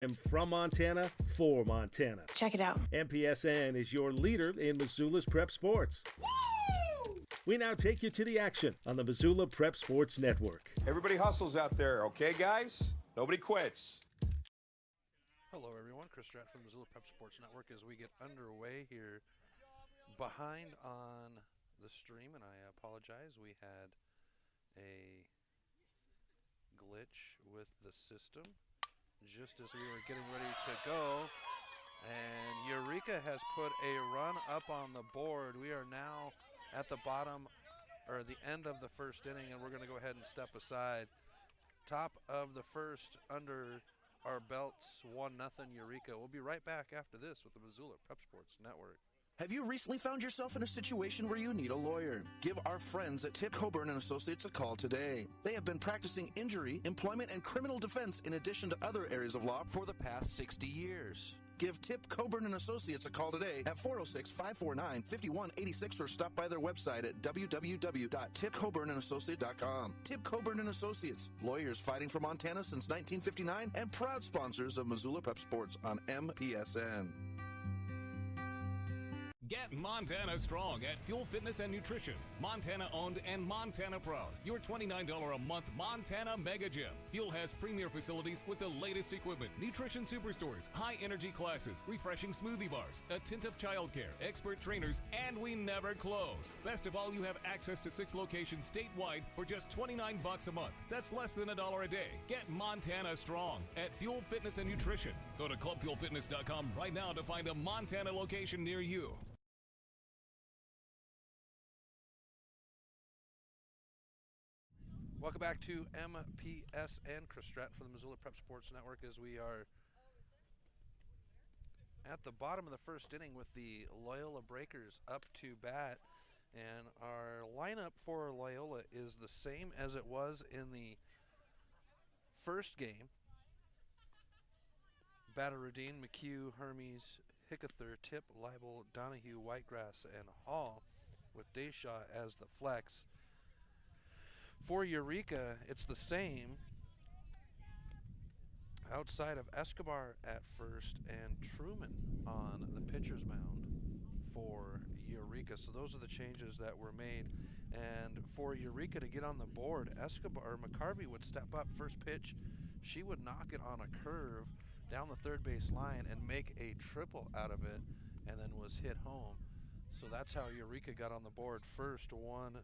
And from Montana, for Montana. Check it out. MPSN is your leader in Missoula's prep sports. Woo! We now take you to the action on the Missoula Prep Sports Network. Everybody hustles out there, okay, guys? Nobody quits. Hello, everyone. Chris Stratt from Missoula Prep Sports Network as we get underway here. Behind on the stream, and I apologize. We had a glitch with the system just as we were getting ready to go, and Eureka has put a run up on the board. We are now at the bottom, or the end of the first inning, and we're going to go ahead and step aside. Top of the first under our belts, 1-0 Eureka. We'll be right back after this with the Missoula Prep Sports Network. Have you recently found yourself in a situation where you need a lawyer? Give our friends at Tip Coburn & Associates a call today. They have been practicing injury, employment, and criminal defense in addition to other areas of law for the past 60 years. Give Tip Coburn & Associates a call today at 406-549-5186 or stop by their website at www.tipcoburnandassociates.com. Tip Coburn & Associates, lawyers fighting for Montana since 1959 and proud sponsors of Missoula Prep Sports on MPSN. Get Montana strong at Fuel Fitness and Nutrition. Montana owned and Montana proud. Your $29 a month Montana Mega Gym. Fuel has premier facilities with the latest equipment, nutrition superstores, high energy classes, refreshing smoothie bars, attentive childcare, expert trainers, and we never close. Best of all, you have access to 6 locations statewide for just $29 a month. That's less than $1 a day. Get Montana strong at Fuel Fitness and Nutrition. Go to clubfuelfitness.com right now to find a Montana location near you. Welcome back to MPSN. Chris Stratt from the Missoula Prep Sports Network as we are at the bottom of the first inning with the Loyola Breakers up to bat. And our lineup for Loyola is the same as it was in the first game. Batteradine, McHugh, Hermes, Hickether, Tip, Leibel, Donahue, Whitegrass, and Hall with Deshaw as the flex. For Eureka, it's the same outside of Escobar at first and Truman on the pitcher's mound for Eureka. So those are the changes that were made. And for Eureka to get on the board, McCarvey would step up first pitch. She would knock it on a curve down the third base line and make a triple out of it, and then was hit home. So that's how Eureka got on the board first, 1-0.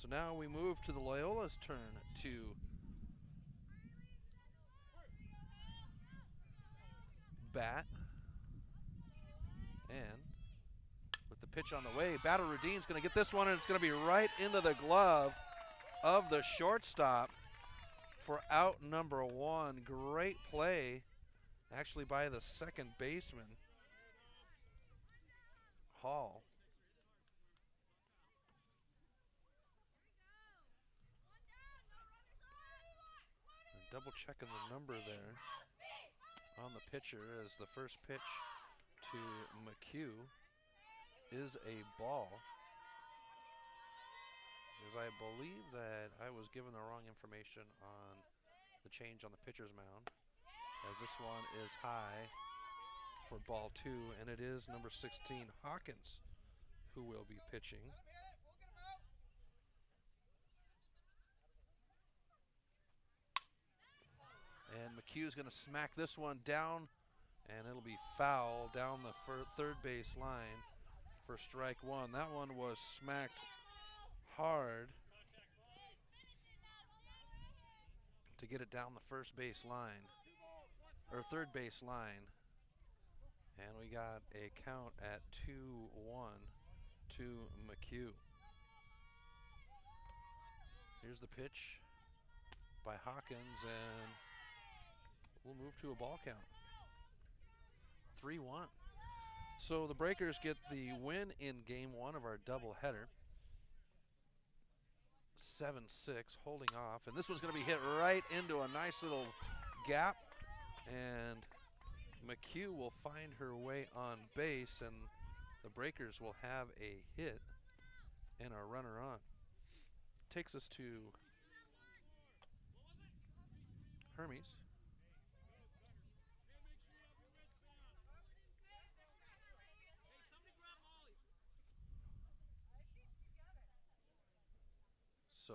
So now we move to the Loyola's turn to bat. And with the pitch on the way, Batteradine's going to get this one, and it's going to be right into the glove of the shortstop for out number 1. Great play, actually, by the second baseman, Hall. Double checking the number there on the pitcher as the first pitch to McHugh is a ball. Because I believe that I was given the wrong information on the change on the pitcher's mound, as this one is high for ball 2, and it is number 16 Hawkins who will be pitching. And McHugh's going to smack this one down, and it'll be foul down the third base line for strike 1. That one was smacked hard to get it down the first base line, or third base line. And we got a count at 2-1 to McHugh. Here's the pitch by Hawkins, and we'll move to a ball count. 3-1. So the Breakers get the win in game 1 of our doubleheader. 7-6, holding off. And this one's going to be hit right into a nice little gap. And McHugh will find her way on base, and the Breakers will have a hit and a runner on. Takes us to Hermes. So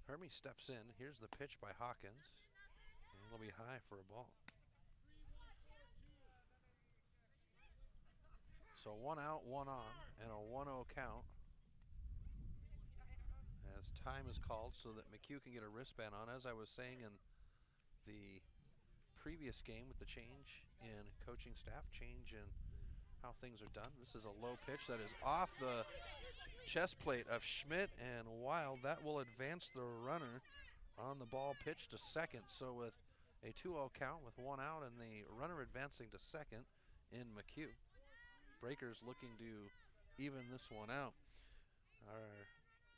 Hermie steps in. Here's the pitch by Hawkins. And it'll be high for a ball. So 1 out, 1 on, and a 1-0 count. As time is called so that McHugh can get a wristband on. As I was saying in the previous game with the change in coaching staff, change in how things are done. This is a low pitch that is off the chest plate of Schmidt and Wild. That will advance the runner on the ball pitch to second. So with a 2-0 count with 1 out and the runner advancing to second in McHugh. Breakers looking to even this one out. Our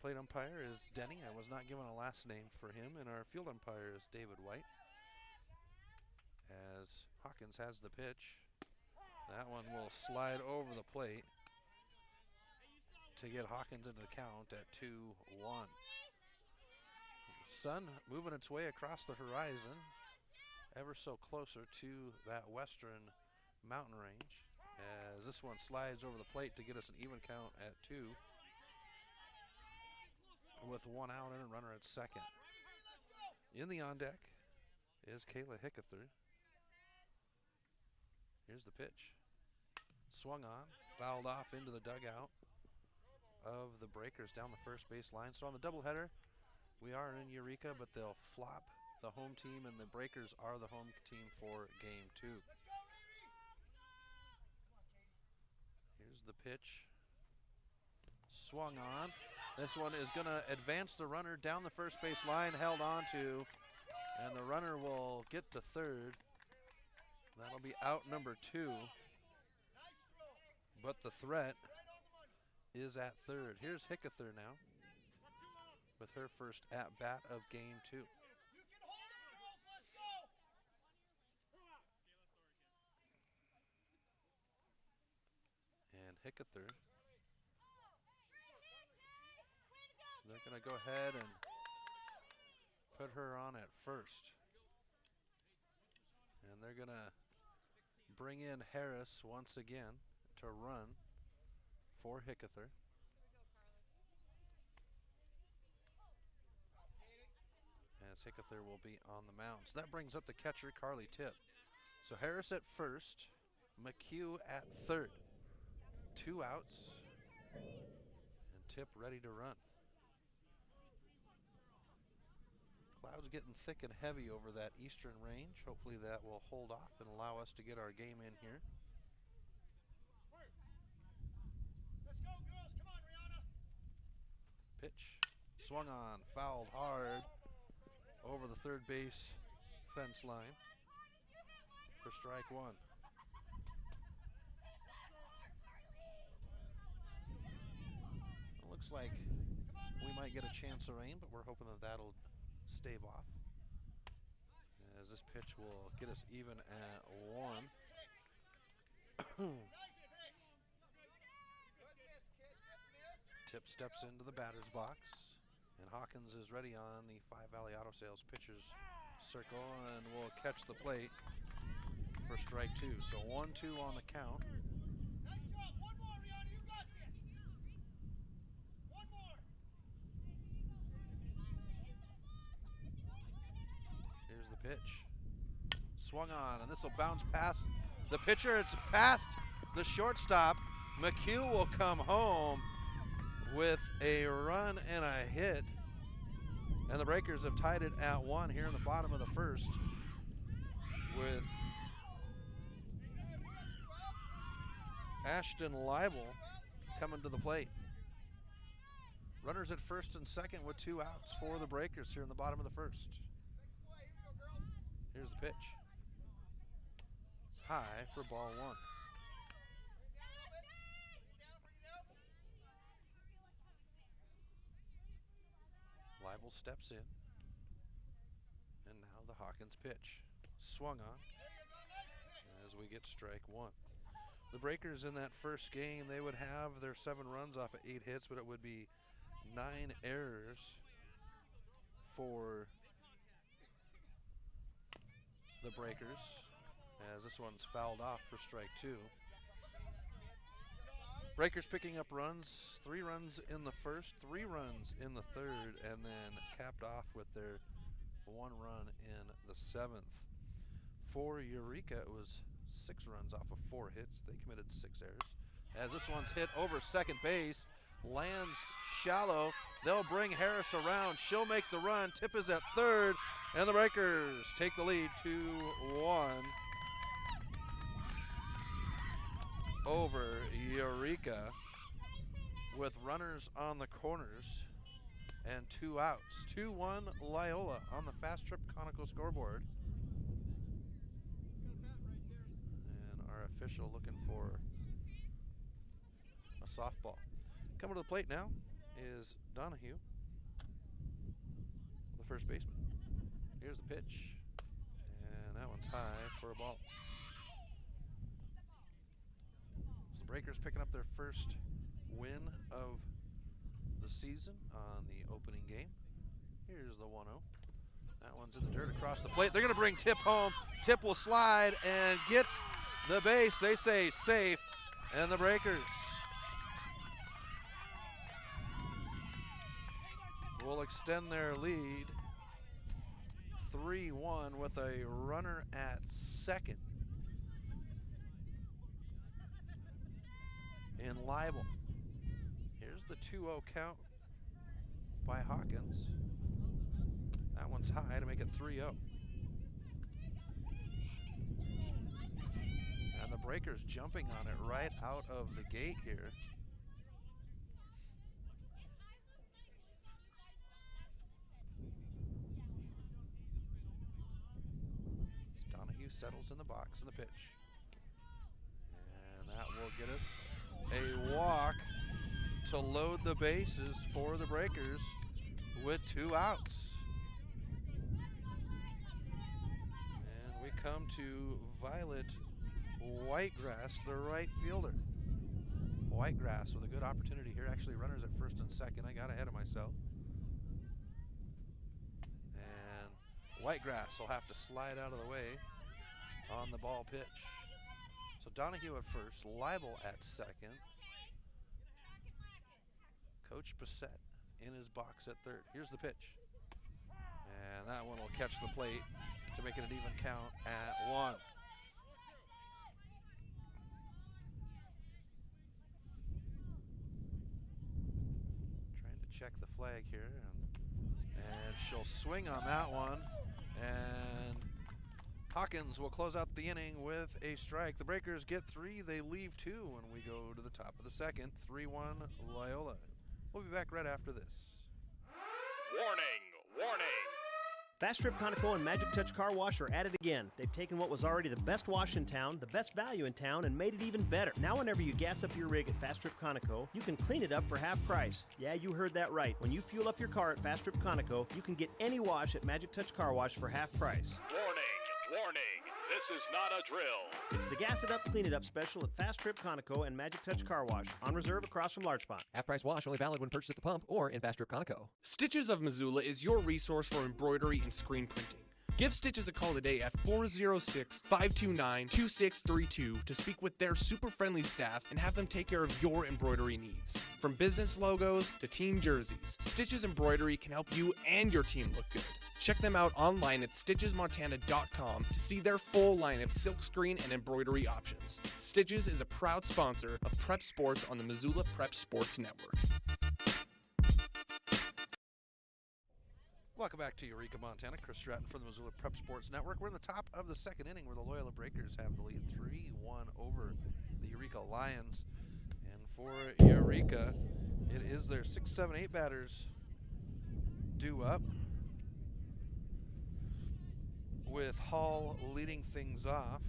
plate umpire is Denny. I was not given a last name for him. And our field umpire is David White. As Hawkins has the pitch. That one will slide over the plate to get Hawkins into the count at 2-1. Sun moving its way across the horizon, ever so closer to that western mountain range. As this one slides over the plate to get us an even count at 2. With 1 out and a runner at second. In the on deck is Kayla Hickether. Here's the pitch. Swung on, fouled off into the dugout of the Breakers down the first base line. So on the doubleheader, we are in Eureka, but they'll flop the home team, and the Breakers are the home team for game 2. Here's the pitch. Swung on. This one is going to advance the runner down the first base line, held on to, and the runner will get to third. That'll be out number 2. But the threat is at third. Here's Hickether now with her first at-bat of game 2. And Hickether, they're going to go ahead and put her on at first. And they're going to bring in Harris once again to run for Hickether. As Hickether will be on the mound. So that brings up the catcher, Carly Tipp. So Harris at first, McHugh at third. 2 outs, and Tipp ready to run. Clouds getting thick and heavy over that eastern range. Hopefully that will hold off and allow us to get our game in here. Let's go, girls. Come on, Rihanna. Pitch. Swung on, fouled hard over the third base fence line for strike 1. It looks like we might get a chance of rain, but we're hoping that that'll stave off, as this pitch will get us even at 1. Tipp steps into the batter's box, and Hawkins is ready on the 5 Valley Auto Sales pitcher's circle and will catch the plate for strike 2. So 1-2 on the count. Nice job. One more, Rihanna. You got this. One more. Here's the pitch. Swung on, and this will bounce past the pitcher. It's past the shortstop. McHugh will come home with a run and a hit. And the Breakers have tied it at 1 here in the bottom of the first with Ashton Leibel coming to the plate. Runners at first and second with 2 outs for the Breakers here in the bottom of the first. Here's the pitch. High for ball 1. Leibel steps in. And now the Hawkins pitch. Swung on as we get strike 1. The Breakers in that first game, they would have their 7 runs off of 8 hits, but it would be 9 errors for the Breakers, as this one's fouled off for strike 2. Breakers picking up runs, 3 runs in the first, 3 runs in the third, and then capped off with their 1 run in the 7th. For Eureka, it was 6 runs off of 4 hits. They committed 6 errors. As this one's hit over second base, lands shallow. They'll bring Harris around. She'll make the run. Tip is at third, and the Breakers take the lead 2-1 over Eureka with runners on the corners and 2 outs. 2-1 Loyola on the Fast Trip Conoco scoreboard. And our official looking for a softball. Coming to the plate now is Donahue, the first baseman. Here's the pitch, and that one's high for a ball. So the Breakers picking up their first win of the season on the opening game. Here's the 1-0. That one's in the dirt across the plate. They're going to bring Tip home. Tip will slide and gets the base. They say safe, and the Breakers will extend their lead 3-1 with a runner at second in Leibel. Here's the 2-0 count by Hawkins. That one's high to make it 3-0. And the Breakers jumping on it right out of the gate here. Settles in the box in the pitch. And that will get us a walk to load the bases for the Breakers with 2 outs. And we come to Violet Whitegrass, the right fielder. Whitegrass with a good opportunity here. Actually, runners at first and second. I got ahead of myself. And Whitegrass will have to slide out of the way on the ball pitch. So Donahue at first, Leibel at second. Coach Bissett in his box at third. Here's the pitch. And that one will catch the plate to make it an even count at 1. Trying to check the flag here. And she'll swing on that one. And Hawkins will close out the inning with a strike. The Breakers get 3, they leave 2 when we go to the top of the second. 3-1 Loyola. We'll be back right after this. Warning, warning. Fast Trip Conoco and Magic Touch Car Wash are at it again. They've taken what was already the best wash in town, the best value in town, and made it even better. Now whenever you gas up your rig at Fast Trip Conoco, you can clean it up for half price. Yeah, you heard that right. When you fuel up your car at Fast Trip Conoco, you can get any wash at Magic Touch Car Wash for half price. Warning, warning. This is not a drill. It's the Gas It Up, Clean It Up special at Fast Trip Conoco and Magic Touch Car Wash, on reserve across from Large Pond. Half-price wash only valid when purchased at the pump or in Fast Trip Conoco. Stitches of Missoula is your resource for embroidery and screen printing. Give Stitches a call today at 406-529-2632 to speak with their super friendly staff and have them take care of your embroidery needs. From business logos to team jerseys, Stitches Embroidery can help you and your team look good. Check them out online at stitchesmontana.com to see their full line of silkscreen and embroidery options. Stitches is a proud sponsor of Prep Sports on the Missoula Prep Sports Network. Welcome back to Eureka, Montana. Chris Stratton for the Missoula Prep Sports Network. We're in the top of the second inning where the Loyola Breakers have the lead 3-1 over the Eureka Lions. And for Eureka, it is their 6, 7, 8 batters due up, with Hall leading things off.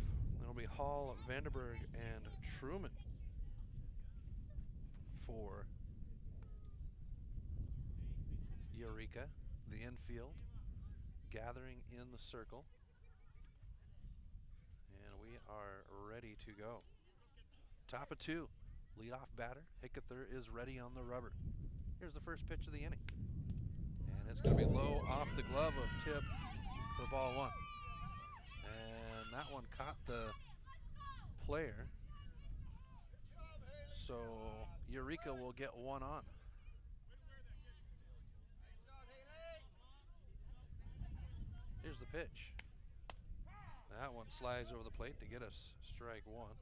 It'll be Hall, Vanderberg, and Truman for Eureka. The infield gathering in the circle, and we are ready to go. Top of 2, leadoff batter Hickether is ready on the rubber. Here's the first pitch of the inning, and it's going to be low off the glove of Tip for ball 1, and that one caught the player. So Eureka will get one on. Here's the pitch. That one slides over the plate to get us strike one.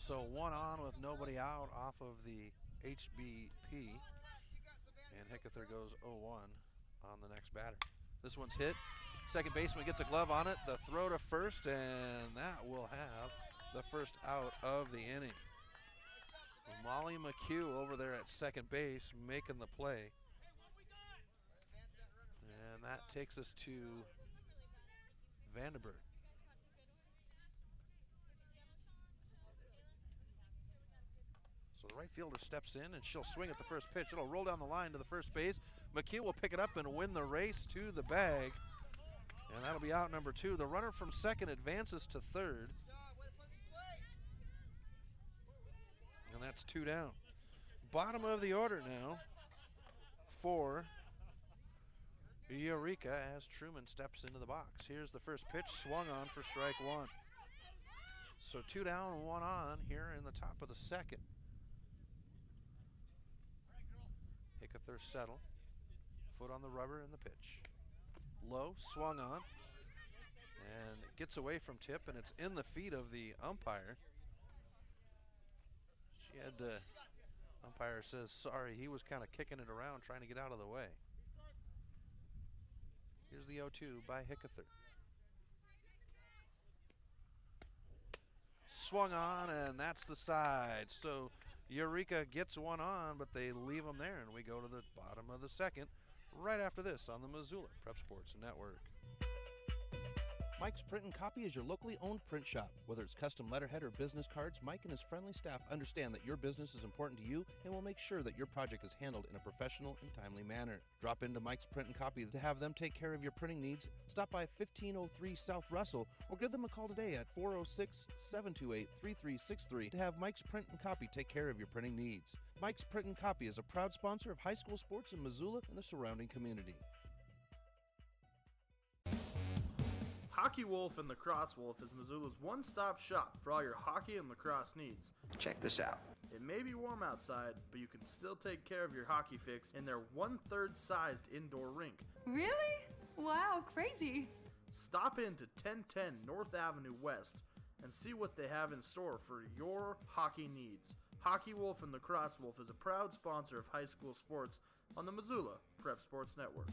So one on with nobody out off of the HBP. And Hickether goes 0-1 on the next batter. This one's hit. Second baseman gets a glove on it. The throw to first, and that will have the first out of the inning. Molly McHugh over there at second base making the play. And that takes us to Vandenberg. So the right fielder steps in and she'll swing at the first pitch. It'll roll down the line to the first base. McHugh will pick it up and win the race to the bag. And that'll be out number 2. The runner from second advances to third. And that's 2 down. Bottom of the order now for Eureka as Truman steps into the box. Here's the first pitch, swung on for strike 1. So 2 down, 1 on here in the top of the second. Hickether settle. Foot on the rubber in the pitch. Low, swung on. And it gets away from Tip, and it's in the feet of the umpire. She had to, umpire says, sorry, he was kind of kicking it around, trying to get out of the way. Here's the 0-2 by Hickether. Swung on, and that's the side. So Eureka gets one on, but they leave him there, and we go to the bottom of the second right after this on the Missoula Prep Sports Network. Mike's Print and Copy is your locally owned print shop. Whether it's custom letterhead or business cards, Mike and his friendly staff understand that your business is important to you and will make sure that your project is handled in a professional and timely manner. Drop into Mike's Print and Copy to have them take care of your printing needs. Stop by 1503 South Russell or give them a call today at 406-728-3363 to have Mike's Print and Copy take care of your printing needs. Mike's Print and Copy is a proud sponsor of high school sports in Missoula and the surrounding community. Hockey Wolf and Lacrosse Wolf is Missoula's one-stop shop for all your hockey and lacrosse needs. Check this out. It may be warm outside, but you can still take care of your hockey fix in their 1/3 sized indoor rink. Really? Wow, crazy. Stop in to 1010 North Avenue West and see what they have in store for your hockey needs. Hockey Wolf and Lacrosse Wolf is a proud sponsor of high school sports on the Missoula Prep Sports Network.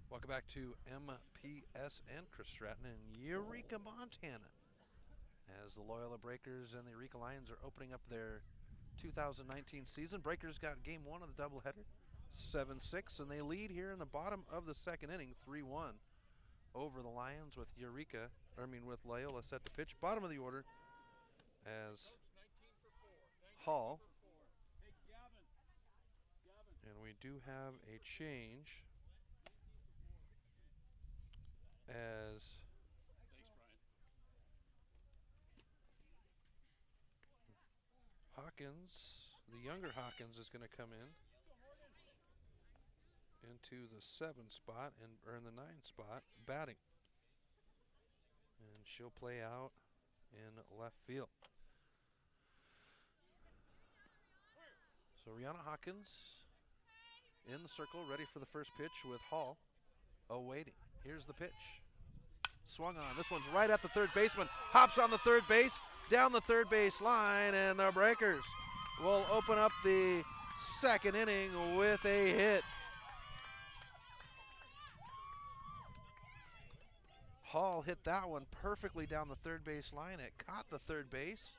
Welcome back to MPSN. Chris Stratton in Eureka, Montana, as the Loyola Breakers and the Eureka Lions are opening up their 2019 season. Breakers got game 1 of the doubleheader, 7-6, and they lead here in the bottom of the second inning, 3-1 over the Lions with with Loyola set to pitch. Bottom of the order as Hall. And we do have a change as Hawkins, the younger Hawkins, is going to come into the 7 spot and earn the 9 spot batting. And she'll play out in left field. So Rihanna Hawkins in the circle, ready for the first pitch with Hall awaiting. Here's the pitch. Swung on. This one's right at the third baseman. Hops on the third base, down the third base line, and the Breakers will open up the second inning with a hit. Hall hit that one perfectly down the third base line. It caught the third base,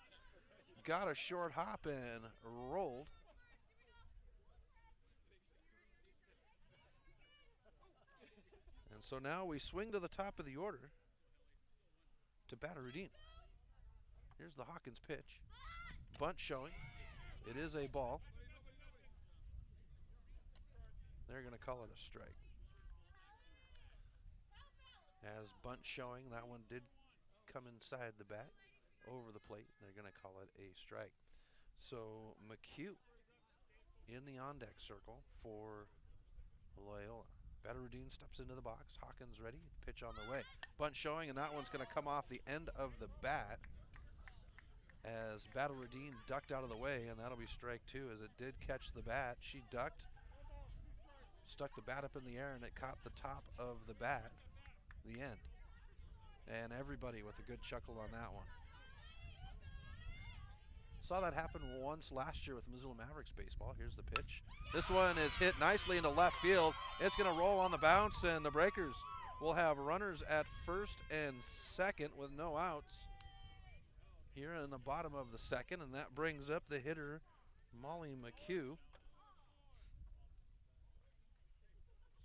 got a short hop, and rolled. And so now we swing to the top of the order to Batterudin. Here's the Hawkins pitch. Bunt showing. It is a ball. They're going to call it a strike. As bunt showing, that one did come inside the bat over the plate. They're going to call it a strike. So McHugh in the on-deck circle for Loyola. Batterudin Badalroudine steps into the box. Hawkins ready. Pitch on the way. Bunt showing, and that one's going to come off the end of the bat as Badalroudine ducked out of the way, and that'll be strike two as it did catch the bat. She ducked, stuck the bat up in the air, and it caught the top of the bat, the end. And everybody with a good chuckle on that one. Saw that happen once last year with Missoula Mavericks baseball. Here's the pitch. This one is hit nicely into left field. It's going to roll on the bounce, and the Breakers will have runners at first and second with no outs here in the bottom of the second, and that brings up the hitter, Molly McHugh,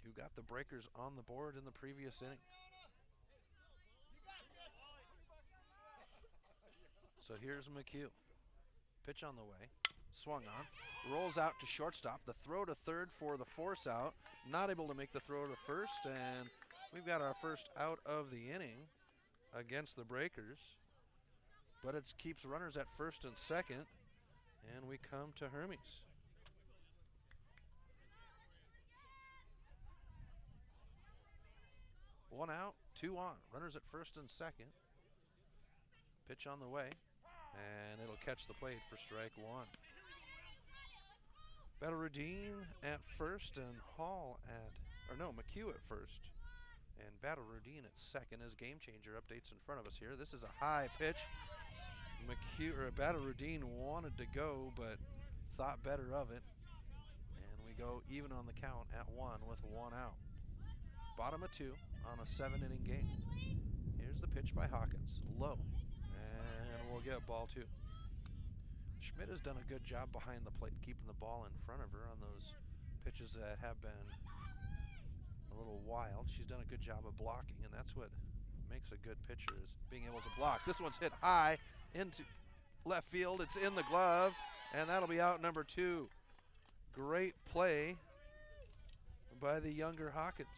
who got the Breakers on the board in the previous inning. So here's McHugh. Pitch on the way, swung on, rolls out to shortstop. The throw to third for the force out. Not able to make the throw to first, and we've got our first out of the inning against the Breakers. But it keeps runners at first and second, and we come to Hermes. One out, two on. Runners at first and second. Pitch on the way, and it'll catch the plate for strike one. Badalroudine at first and McHugh at first. And Badalroudine at second as Game Changer updates in front of us here. This is a high pitch. Badalroudine wanted to go, but thought better of it. And we go even on the count at one with one out. Bottom of two on a 7-inning game. Here's the pitch by Hawkins. Low. And we'll get ball two. Schmidt has done a good job behind the plate, keeping the ball in front of her on those pitches that have been a little wild. She's done a good job of blocking, and that's what makes a good pitcher, is being able to block. This one's hit high into left field. It's in the glove, and that'll be out number two. Great play by the younger Hawkins.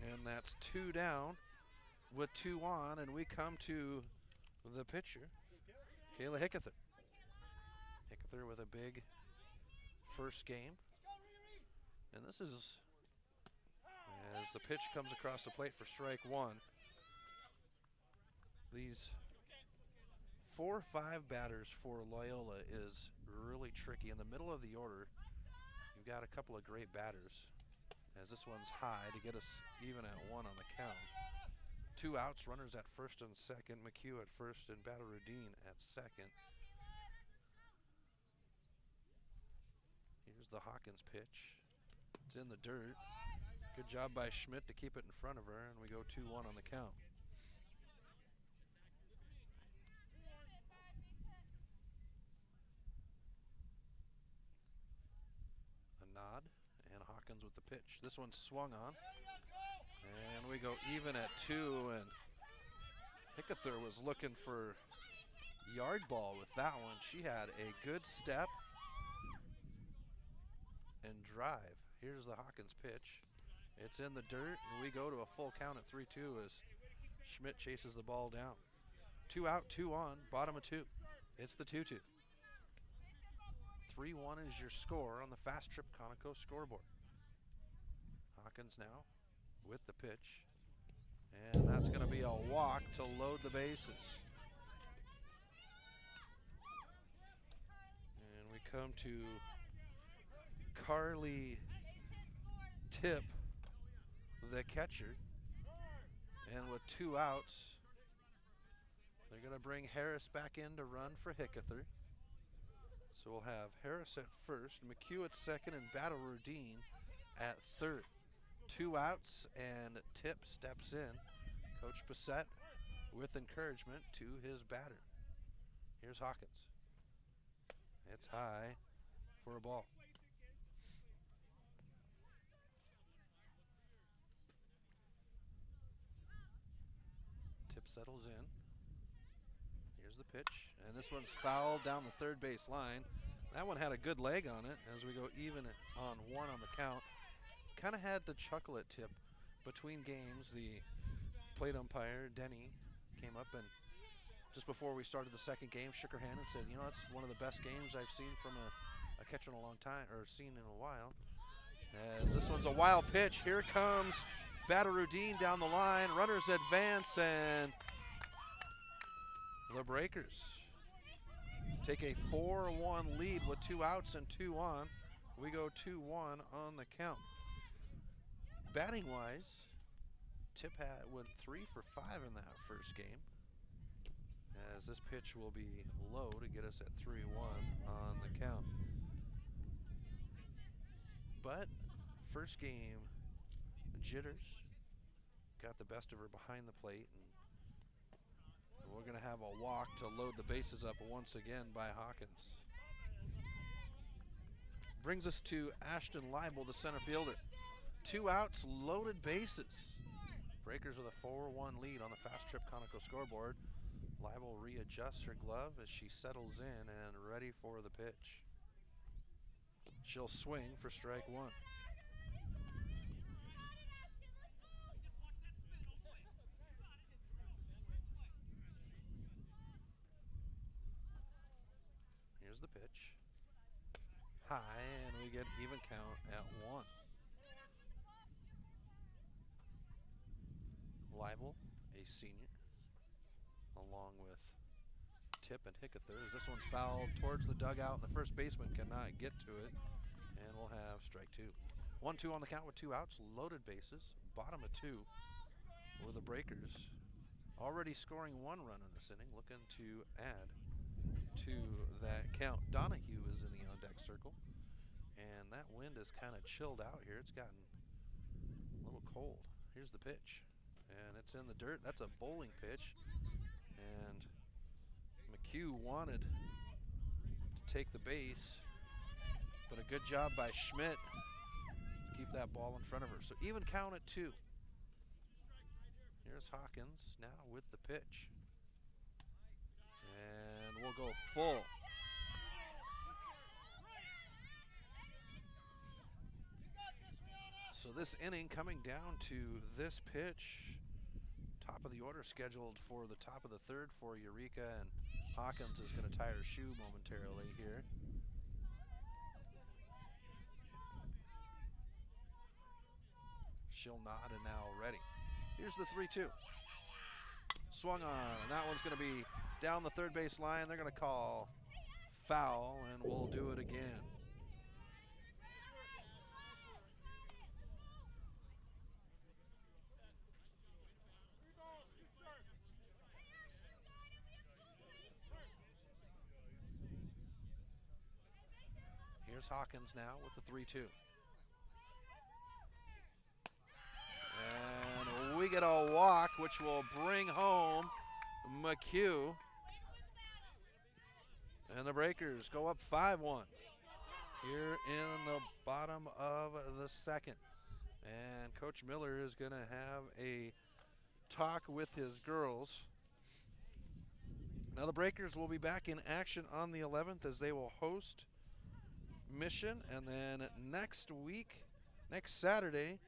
And that's two down with two on, and we come to the pitcher, Kayla Hickether. Hickether with a big first game. And this is as the pitch comes across the plate for strike one. These 4-5 batters for Loyola is really tricky. In the middle of the order, you've got a couple of great batters, as this one's high to get us even at one on the count. Two outs, runners at first and second. McHugh at first and Badalroudine at second. Here's the Hawkins pitch. It's in the dirt. Good job by Schmidt to keep it in front of her, and we go 2-1 on the count. A nod, and Hawkins with the pitch. This one's swung on. And we go even at two, and Hickether was looking for yard ball with that one. She had a good step and drive. Here's the Hawkins pitch. It's in the dirt, and we go to a full count at 3-2 as Schmidt chases the ball down. 2 out, 2 on, bottom of two. It's the 2-2. 3-1 is your score on the Fast Trip Conoco scoreboard. Hawkins now with the pitch, and that's going to be a walk to load the bases. And we come to Carly Tip, the catcher, and with 2 outs, they're going to bring Harris back in to run for Hickether. So we'll have Harris at first, McHugh at second, and Badalroudine at third. 2 outs, and Tip steps in. Coach Bissett with encouragement to his batter. Here's Hawkins. It's high for a ball. Tip settles in. Here's the pitch, and this one's fouled down the third base line. That one had a good leg on it as we go even on 1 on the count. Kind of had to chuckle at Tip between games. The plate umpire, Denny, came up and just before we started the second game shook her hand and said, you know, that's one of the best games I've seen from a I catch in a long time, or seen in a while. As this one's a wild pitch. Here comes Badarudin down the line. Runners advance, and the Breakers take a 4-1 lead with 2 outs and 2 on. We go 2-1 on the count. Batting wise, Tip went 3 for 5 in that first game, as this pitch will be low to get us at 3-1 on the count. But first game, jitters got the best of her behind the plate, and we're going to have a walk to load the bases up once again by Hawkins. Brings us to Ashton Leibel, the center fielder. 2 outs, loaded bases. Breakers with a 4-1 lead on the Fast Trip Conoco scoreboard. Leibel readjusts her glove as she settles in and ready for the pitch. She'll swing for strike 1. Here's the pitch. High, and we get even count at 1. Leibel, a senior, along with Tip and Hickether, as this one's fouled towards the dugout, and the first baseman cannot get to it, and we'll have strike 2. 1-2 on the count with 2 outs, loaded bases, bottom of 2, with the Breakers already scoring 1 run in this inning, looking to add to that count. Donahue is in the on-deck circle, and that wind is kind of chilled out here. It's gotten a little cold. Here's the pitch, and it's in the dirt. That's a bowling pitch, and McHugh wanted to take the base, but a good job by Schmidt to keep that ball in front of her. So even count at 2. Here's Hawkins now with the pitch, and we'll go full. So this inning coming down to this pitch. Top of the order scheduled for the top of the 3rd for Eureka, and Hawkins is going to tie her shoe momentarily here. She'll nod and now ready. Here's the 3-2. Swung on, and that one's going to be down the third base line. They're going to call foul, and we'll do it again. Here's Hawkins now with the 3-2. And we get a walk, which will bring home McHugh. And the Breakers go up 5-1 here in the bottom of the 2nd. And Coach Miller is going to have a talk with his girls. Now the Breakers will be back in action on the 11th as they will host Mission, and then next Saturday,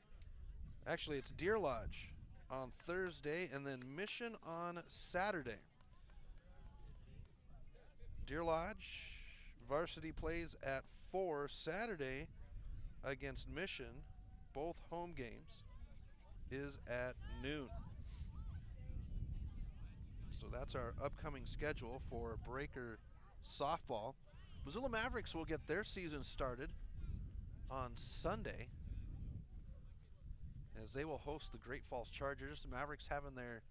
actually it's Deer Lodge on Thursday, and then Mission on Saturday. Deer Lodge varsity plays at 4 Saturday against Mission. Both home games is at noon. So that's our upcoming schedule for Breaker softball. Missoula Mavericks will get their season started on Sunday as they will host the Great Falls Chargers. The Mavericks having their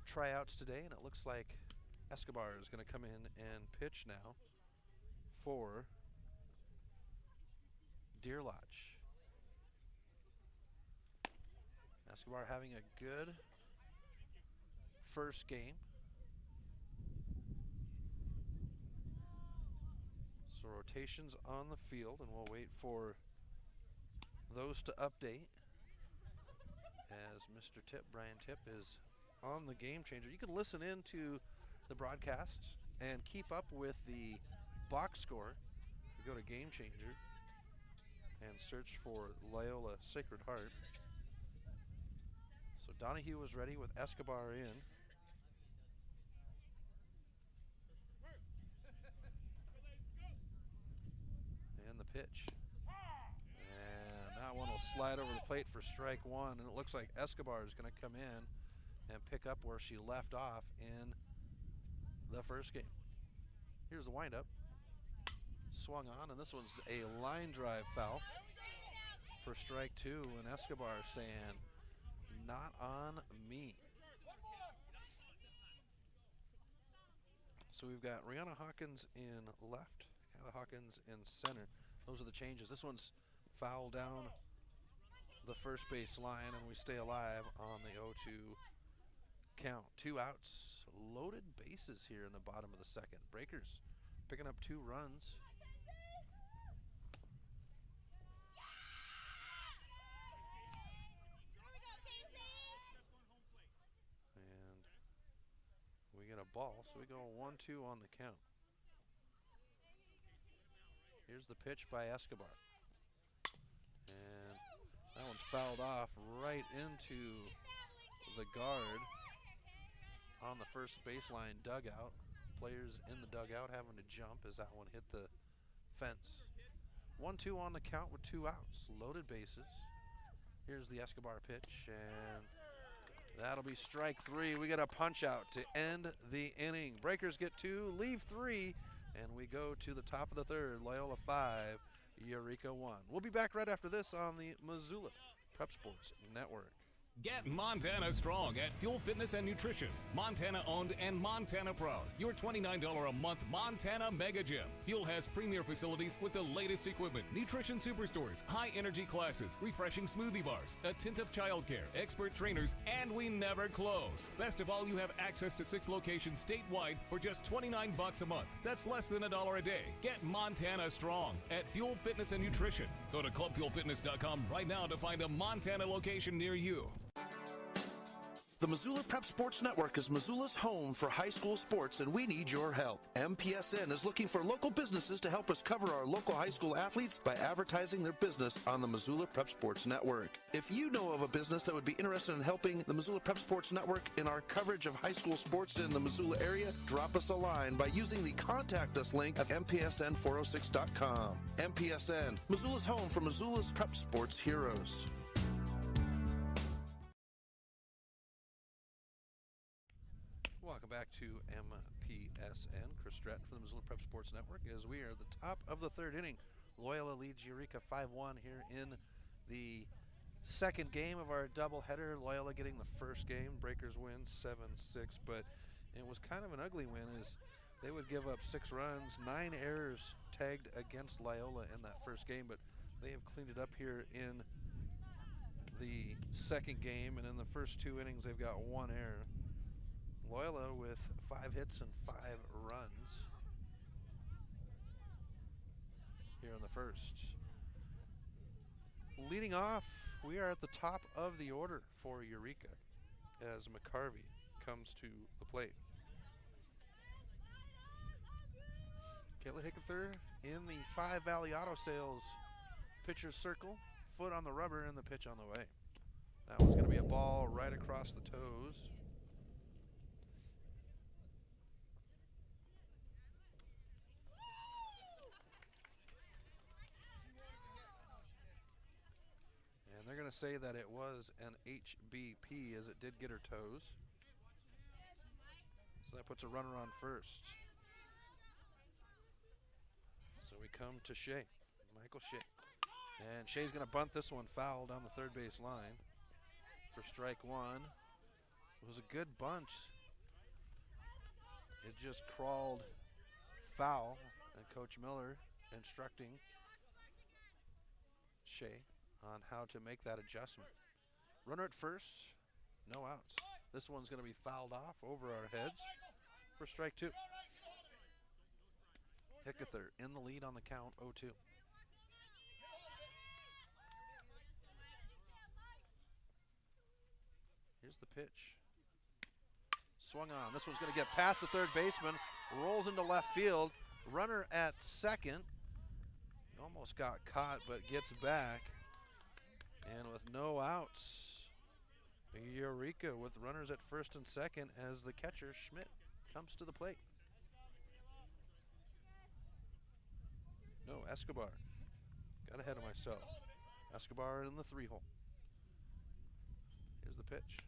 tryouts today, and it looks like Escobar is going to come in and pitch now for Deer Lodge. Escobar having a good first game. So rotations on the field, and we'll wait for those to update as Mr. Tip, Brian Tip, is on the Game Changer. You can listen in to the broadcast and keep up with the box score. You go to Game Changer and search for Loyola Sacred Heart. So Donahue was ready with Escobar in. pitch. And that one will slide over the plate for strike one. And it looks like Escobar is going to come in and pick up where she left off in the first game. Here's the windup. Swung on, and this one's a line drive foul for strike two. And Escobar saying, not on me. So we've got Rihanna Hawkins in left, Kayla Hawkins in center. Those are the changes. This one's foul down the first base line, and we stay alive on the 0-2 count. 2 outs, loaded bases here in the bottom of the second. Breakers picking up 2 runs. And we get a ball, so we go 1-2 on the count. Here's the pitch by Escobar. And that one's fouled off right into the guard on the first baseline dugout. Players in the dugout having to jump as that one hit the fence. 1-2 on the count with 2 outs. Loaded bases. Here's the Escobar pitch, and that'll be strike 3. We get a punch out to end the inning. Breakers get 2, leave 3, and we go to the top of the third. Loyola 5, Eureka 1. We'll be back right after this on the Missoula Prep Sports Network. Get Montana strong at Fuel Fitness and Nutrition. Montana owned and Montana proud. Your $29 a month Montana Mega Gym. Fuel has premier facilities with the latest equipment, nutrition superstores, high energy classes, refreshing smoothie bars, attentive childcare, expert trainers, and we never close. Best of all, you have access to 6 locations statewide for just $29 a month. That's less than $1 a day. Get Montana strong at Fuel Fitness and Nutrition. Go to clubfuelfitness.com right now to find a Montana location near you. The Missoula Prep Sports Network is Missoula's home for high school sports, and we need your help. MPSN is looking for local businesses to help us cover our local high school athletes by advertising their business on the Missoula Prep Sports Network. If you know of a business that would be interested in helping the Missoula Prep Sports Network in our coverage of high school sports in the Missoula area, drop us a line by using the Contact Us link at MPSN406.com. MPSN, Missoula's home for Missoula's Prep Sports heroes. Welcome back to MPSN. Chris Stratton for the Missoula Prep Sports Network as we are at the top of the third inning. Loyola leads Eureka 5-1 here in the second game of our doubleheader. Loyola getting the first game. Breakers win 7-6, but it was kind of an ugly win as they would give up 6 runs, 9 errors tagged against Loyola in that first game, but they have cleaned it up here in the second game, and in the first 2 innings they've got 1 error. Loyola with 5 hits and 5 runs here in the first. Leading off, we are at the top of the order for Eureka as McCarvey comes to the plate. Kayla Hickether in the 5 Valley Auto Sales pitcher's circle, foot on the rubber and the pitch on the way. That one's going to be a ball right across the toes. They're going to say that it was an HBP as it did get her toes. So that puts a runner on first. So we come to Shea, Michael Shea. And Shea's going to bunt this one foul down the third base line for strike 1. It was a good bunt. It just crawled foul, and Coach Miller instructing Shea on how to make that adjustment. Runner at first, no outs. This one's going to be fouled off over our heads for strike 2. Hickether in the lead on the count, 0-2. Here's the pitch. Swung on. This one's going to get past the third baseman, rolls into left field. Runner at second. Almost got caught, but gets back. And with no outs, Eureka with runners at first and second as the catcher, Schmidt, comes to the plate. No, Escobar Got ahead of myself. Escobar in the 3-hole. Here's the pitch.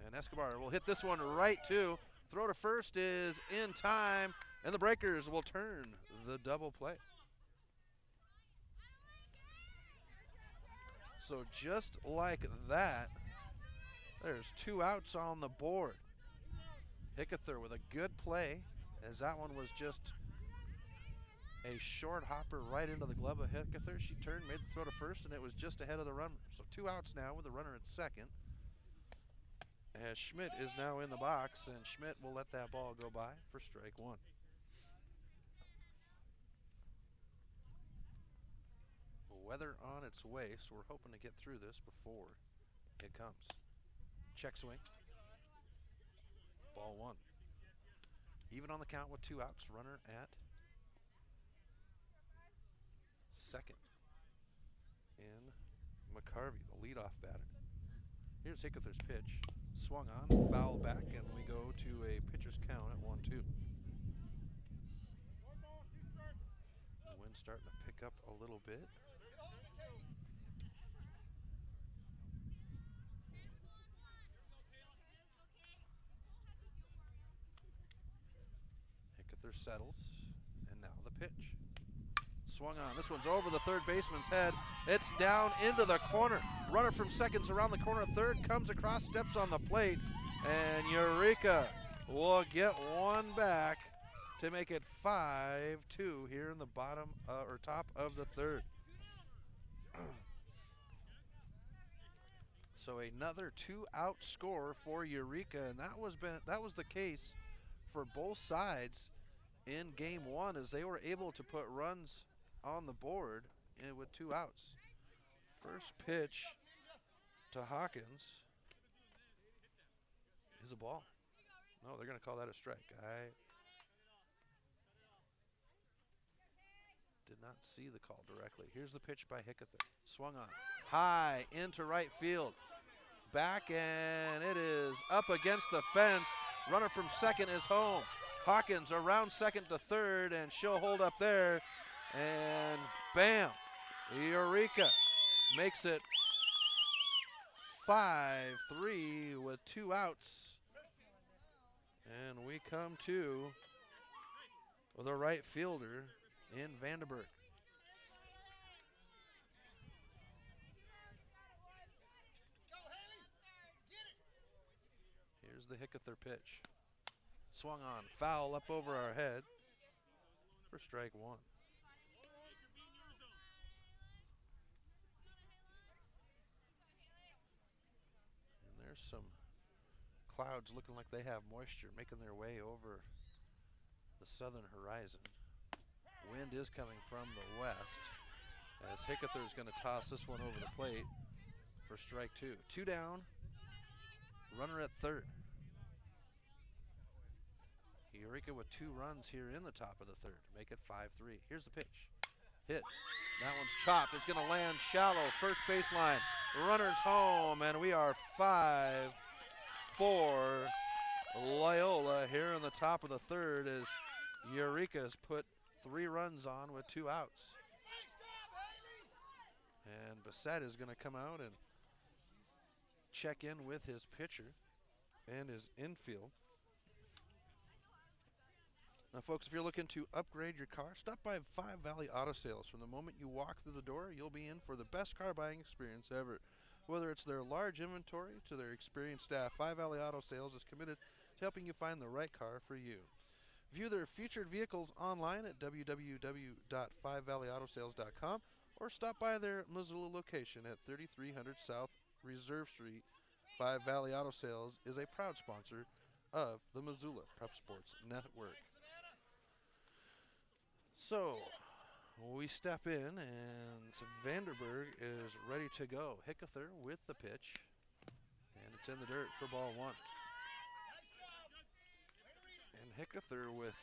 And Escobar will hit this one right to. Throw to first is in time, and the Breakers will turn the double play. So just like that, there's 2 outs on the board. Hickether with a good play, as that one was just a short hopper right into the glove of Hickether. She turned, made the throw to first, and it was just ahead of the runner. So 2 outs now with the runner at second. As Schmidt is now in the box, and Schmidt will let that ball go by for strike 1. Weather on its way, so we're hoping to get through this before it comes. Check swing. Ball 1. Even on the count with 2 outs, runner at second. In McCarvey, the leadoff batter. Here's Hickether's pitch. Swung on, foul back, and we go to a pitcher's count at 1-2. The wind starting to pick up a little bit. Hickether settles, and now the pitch. Swung on. This one's over the third baseman's head. It's down into the corner. Runner from second's around the corner. Third comes across, steps on the plate, and Eureka will get one back to make it 5-2 here in the bottom or top of the third. So another 2-out score for Eureka, and that was the case for both sides in game 1, as they were able to put runs on the board with 2 outs. First pitch to Hawkins is a ball. No, they're going to call that a strike. I did not see the call directly. Here's the pitch by Hickether. Swung on. High into right field. Back, and it is up against the fence. Runner from second is home. Hawkins around second to third, and she'll hold up there. And bam, Eureka makes it 5-3 with 2 outs. And we come to the right fielder in Vandenberg. Here's the Hickether pitch. Swung on, foul up over our head for strike 1. There's some clouds looking like they have moisture making their way over the southern horizon. Wind is coming from the west, as Hickether is going to toss this one over the plate for strike 2. 2 down, runner at third. Eureka with 2 runs here in the top of the third, make it 5-3. Here's the pitch. Hit. That one's chopped. It's going to land shallow. First baseline. Runners home, and we are 5-4 Loyola here in the top of the third, as Eureka has put 3 runs on with 2 outs. And Bassett is going to come out and check in with his pitcher and his infield. Now, folks, if you're looking to upgrade your car, stop by 5 Valley Auto Sales. From the moment you walk through the door, you'll be in for the best car buying experience ever. Whether it's their large inventory to their experienced staff, 5 Valley Auto Sales is committed to helping you find the right car for you. View their featured vehicles online at www.5valleyautosales.com or stop by their Missoula location at 3300 South Reserve Street. 5 Valley Auto Sales is a proud sponsor of the Missoula Prep Sports Network. So, we step in, and Vandenberg is ready to go. Hickether with the pitch, and it's in the dirt for ball 1. And Hickether with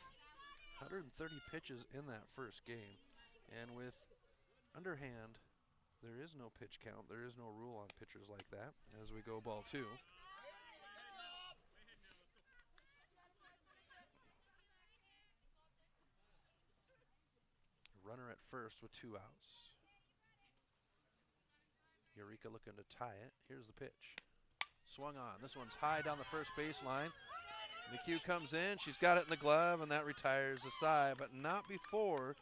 130 pitches in that first game, and with underhand, there is no pitch count. There is no rule on pitchers like that as we go ball 2. Runner at first with 2 outs. Eureka looking to tie it. Here's the pitch. Swung on. This one's high down the first baseline. McHugh comes in. She's got it in the glove, and that retires the side, but not before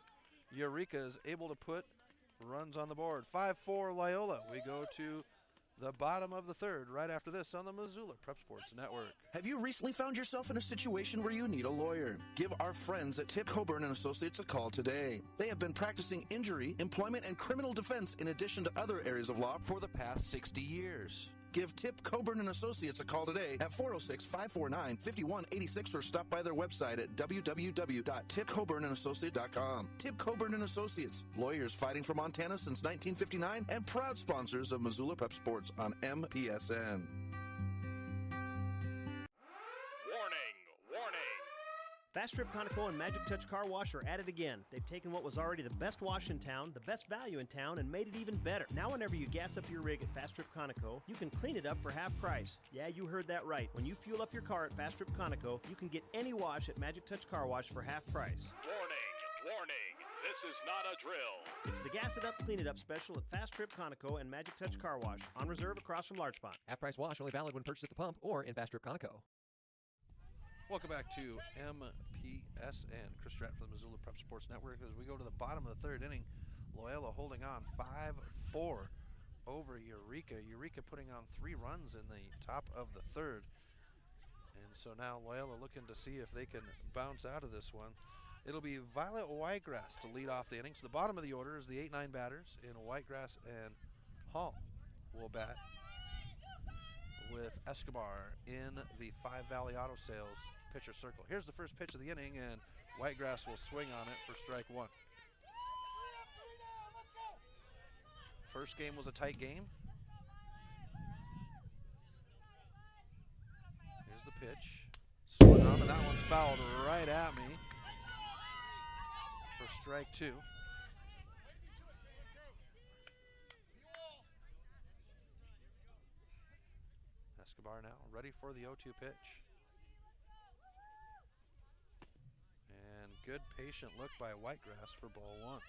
Eureka is able to put runs on the board. 5-4 Loyola. We go to the bottom of the third right after this on the Missoula Prep Sports Network. Have you recently found yourself in a situation where you need a lawyer? Give our friends at Tip Coburn and Associates a call today. They have been practicing injury, employment, and criminal defense in addition to other areas of law for the past 60 years. Give Tip Coburn and Associates a call today at 406-549-5186 or stop by their website at www.tipcoburnandassociates.com. Tip Coburn and Associates, lawyers fighting for Montana since 1959 and proud sponsors of Missoula Prep Sports on MPSN. Fast Trip Conoco and Magic Touch Car Wash are at it again. They've taken what was already the best wash in town, the best value in town, and made it even better. Now whenever you gas up your rig at Fast Trip Conoco, you can clean it up for half price. Yeah, you heard that right. When you fuel up your car at Fast Trip Conoco, you can get any wash at Magic Touch Car Wash for half price. Warning, this is not a drill. It's the Gas It Up, Clean It Up special at Fast Trip Conoco and Magic Touch Car Wash, on reserve across from Large Pond. Half price wash only valid when purchased at the pump or in Fast Trip Conoco. Welcome back to MPSN. Chris Stratt for the Missoula Prep Sports Network. As we go to the bottom of the third inning, Loyola holding on 5-4 over Eureka. Eureka putting on 3 runs in the top of the third. And so now Loyola looking to see if they can bounce out of this one. It'll be Violet Whitegrass to lead off the inning. So the bottom of the order is the 8-9 batters in Whitegrass and Hall will bat, with Escobar in the 5 Valley Auto Sales pitcher circle. Here's the first pitch of the inning, and Whitegrass will swing on it for strike 1. First game was a tight game. Here's the pitch. Swung on, and that one's fouled right at me for strike 2. Escobar now ready for the 0-2 pitch. And good patient look by Whitegrass for ball 1.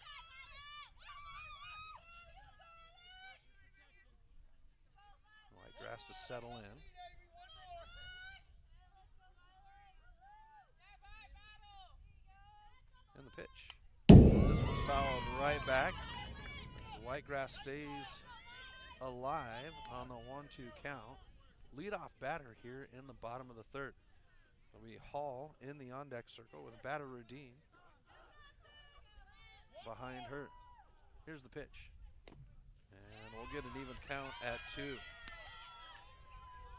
Whitegrass to settle in. And the pitch. This one's fouled right back. Whitegrass stays alive on the 1-2 count. Leadoff batter here in the bottom of the third. It'll be Hall in the on-deck circle with batter Rudine behind her. Here's the pitch. And we'll get an even count at 2.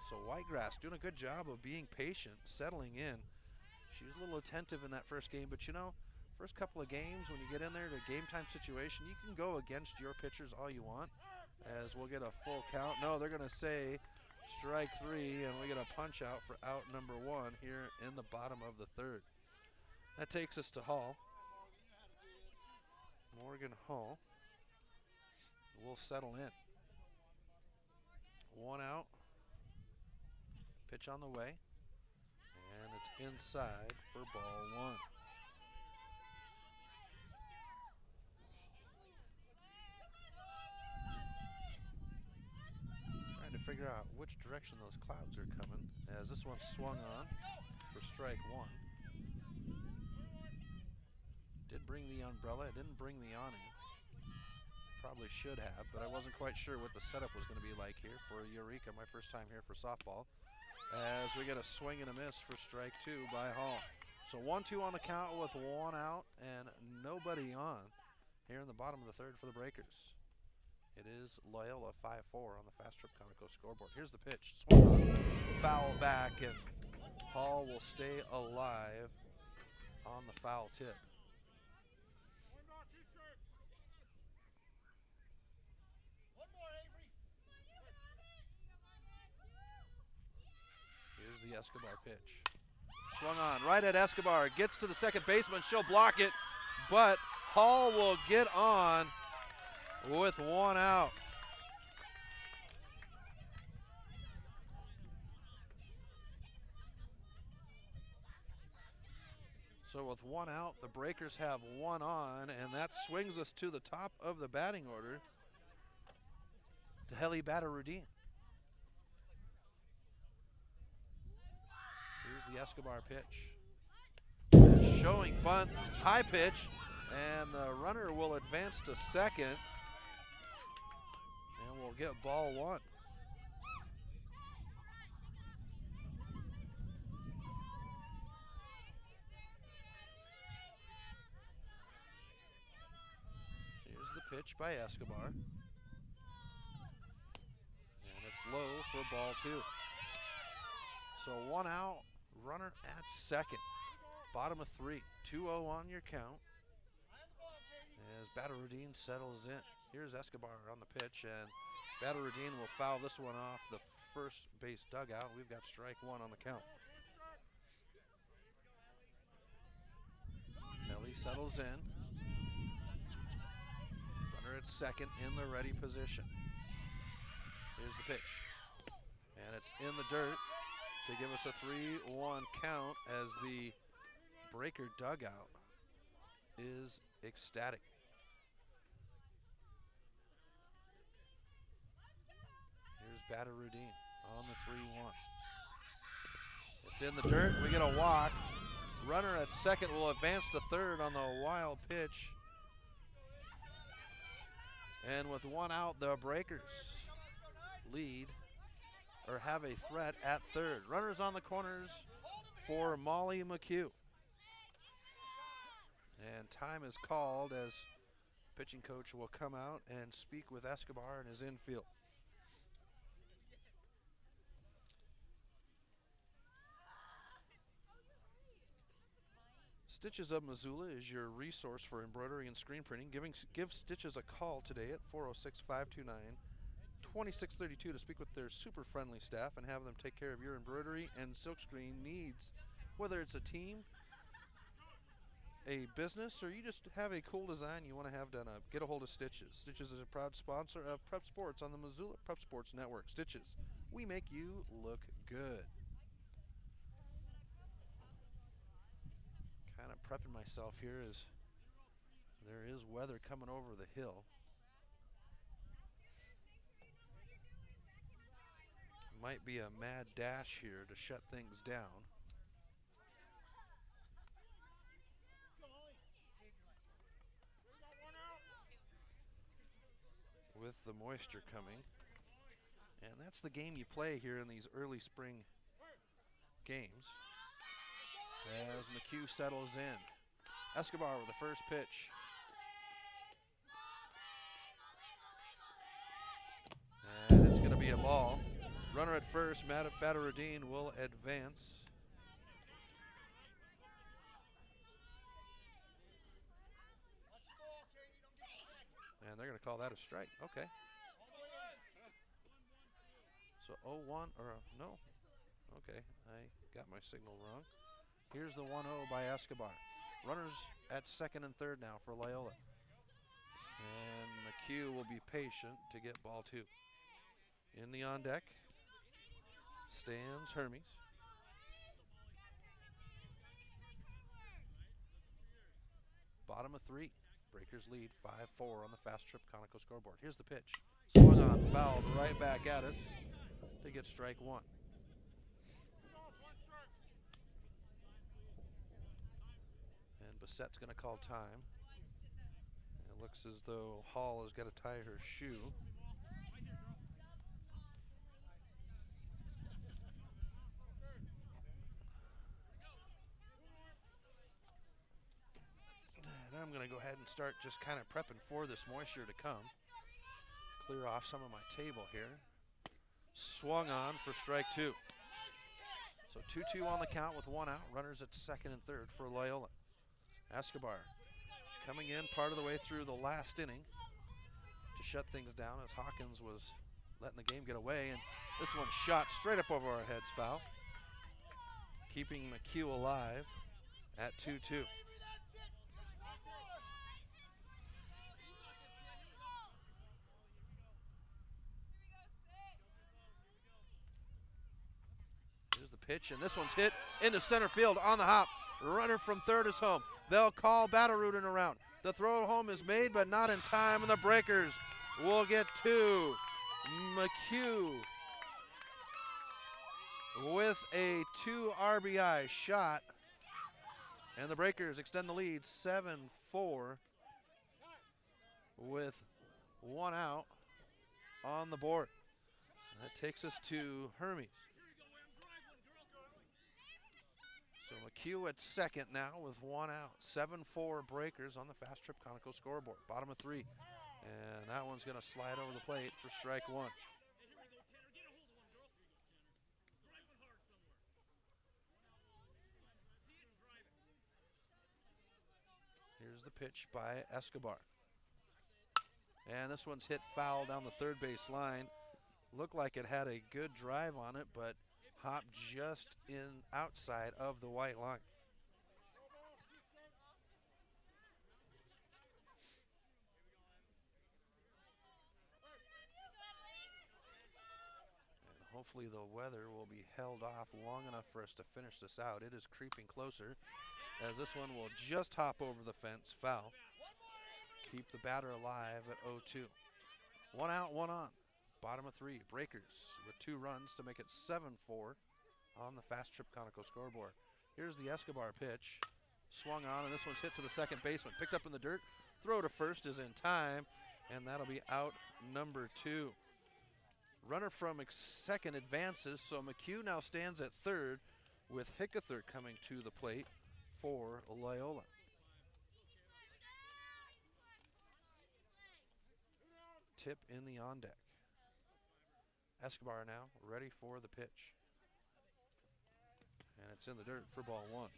So Whitegrass doing a good job of being patient, settling in. She was a little attentive in that first game, but you know, first couple of games when you get in there to game time situation, you can go against your pitchers all you want, as we'll get a full count. No, they're going to say strike 3, and we get a punch out for out number 1 here in the bottom of the third. That takes us to Hall. Morgan Hall will settle in. 1 out. Pitch on the way. And it's inside for ball 1. Trying to figure out which direction those clouds are coming, as this one swung on for strike 1. Did bring the umbrella, it didn't bring the awning. Probably should have, but I wasn't quite sure what the setup was going to be like here for Eureka, my first time here for softball, as we get a swing and a miss for strike 2 by Hall. So 1-2 on the count with 1 out and nobody on here in the bottom of the third for the Breakers. It is Loyola 5-4 on the Fast Trip Conoco scoreboard. Here's the pitch. Swung on, foul back, and Hall will stay alive on the foul tip. Here's the Escobar pitch. Swung on right at Escobar. Gets to the second baseman. She'll block it, but Hall will get on with 1 out. So with 1 out, the Breakers have 1 on, and that swings us to the top of the batting order. Heli Badarudin. Here's the Escobar pitch. Showing bunt, high pitch, and the runner will advance to second, and we'll get ball one. Here's the pitch by Escobar. And it's low for ball two. So 1 out, runner at second. Bottom of 3, 2-0 on your count. As Badarudin settles in. Here's Escobar on the pitch, and Badarudin will foul this one off the first base dugout. We've got strike one on the count. Kelly settles in. Runner at second in the ready position. Here's the pitch. And it's in the dirt to give us a 3-1 count as the Breaker dugout is ecstatic. Here's Badarudin on the 3-1. It's in the dirt. We get a walk. Runner at second will advance to third on the wild pitch. And with 1 out, the Breakers lead or have a threat at third. Runners on the corners for Molly McHugh. And time is called as pitching coach will come out and speak with Escobar in his infield. Stitches of Missoula is your resource for embroidery and screen printing. Give Stitches a call today at 406-529-2632 to speak with their super friendly staff and have them take care of your embroidery and silkscreen needs. Whether it's a team, a business, or you just have a cool design you want to have done up, get a hold of Stitches. Stitches is a proud sponsor of Prep Sports on the Missoula Prep Sports Network. Stitches, we make you look good. Kind of prepping myself here as there is weather coming over the hill. Might be a mad dash here to shut things down. With the moisture coming. And that's the game you play here in these early spring games. As McHugh settles in. Escobar with the first pitch. And it's going to be a ball. Runner at first, Badarudin will advance. And they're going to call that a strike. Okay. So 0-1, or no. Okay, I got my signal wrong. Here's the 1-0 by Escobar. Runners at second and third now for Loyola. And McHugh will be patient to get ball two. In the on deck stands Hermes. Bottom of 3. Breakers lead 5-4 on the Fast Trip Conoco scoreboard. Here's the pitch. Swung on, fouled right back at us to get strike one. And Bassett's going to call time. It looks as though Hall has got to tie her shoe. I'm going to go ahead and start just kind of prepping for this moisture to come. Clear off some of my table here. Swung on for strike two. So 2-2 on the count with 1 out. Runners at second and third for Loyola. Escobar coming in part of the way through the last inning to shut things down as Hawkins was letting the game get away. And this one shot straight up over our heads, foul. Keeping McHugh alive at 2-2. Pitch, and this one's hit into center field on the hop. Runner from third is home. They'll call Badarudin around. The throw home is made, but not in time, and the Breakers will get 2 McHugh with a 2 RBI shot. And the Breakers extend the lead 7-4 with 1 out on the board. That takes us to Hermes. So McHugh at second now with 1 out. 7-4 Breakers on the Fast Trip Conoco scoreboard. Bottom of 3. And that one's going to slide over the plate for strike 1. Here's the pitch by Escobar. And this one's hit foul down the third base line. Looked like it had a good drive on it, but hopped just in outside of the white line. And hopefully the weather will be held off long enough for us to finish this out. It is creeping closer as this one will just hop over the fence, foul. Keep the batter alive at 0-2. 1 out, 1 on. Bottom of 3, Breakers with 2 runs to make it 7-4 on the Fast Trip Conoco scoreboard. Here's the Escobar pitch. Swung on, and this one's hit to the second baseman. Picked up in the dirt. Throw to first is in time, and that'll be out number 2. Runner from second advances, so McHugh now stands at third with Hickether coming to the plate for Loyola. Tip in the on deck. Escobar now ready for the pitch. And it's in the dirt for ball 1.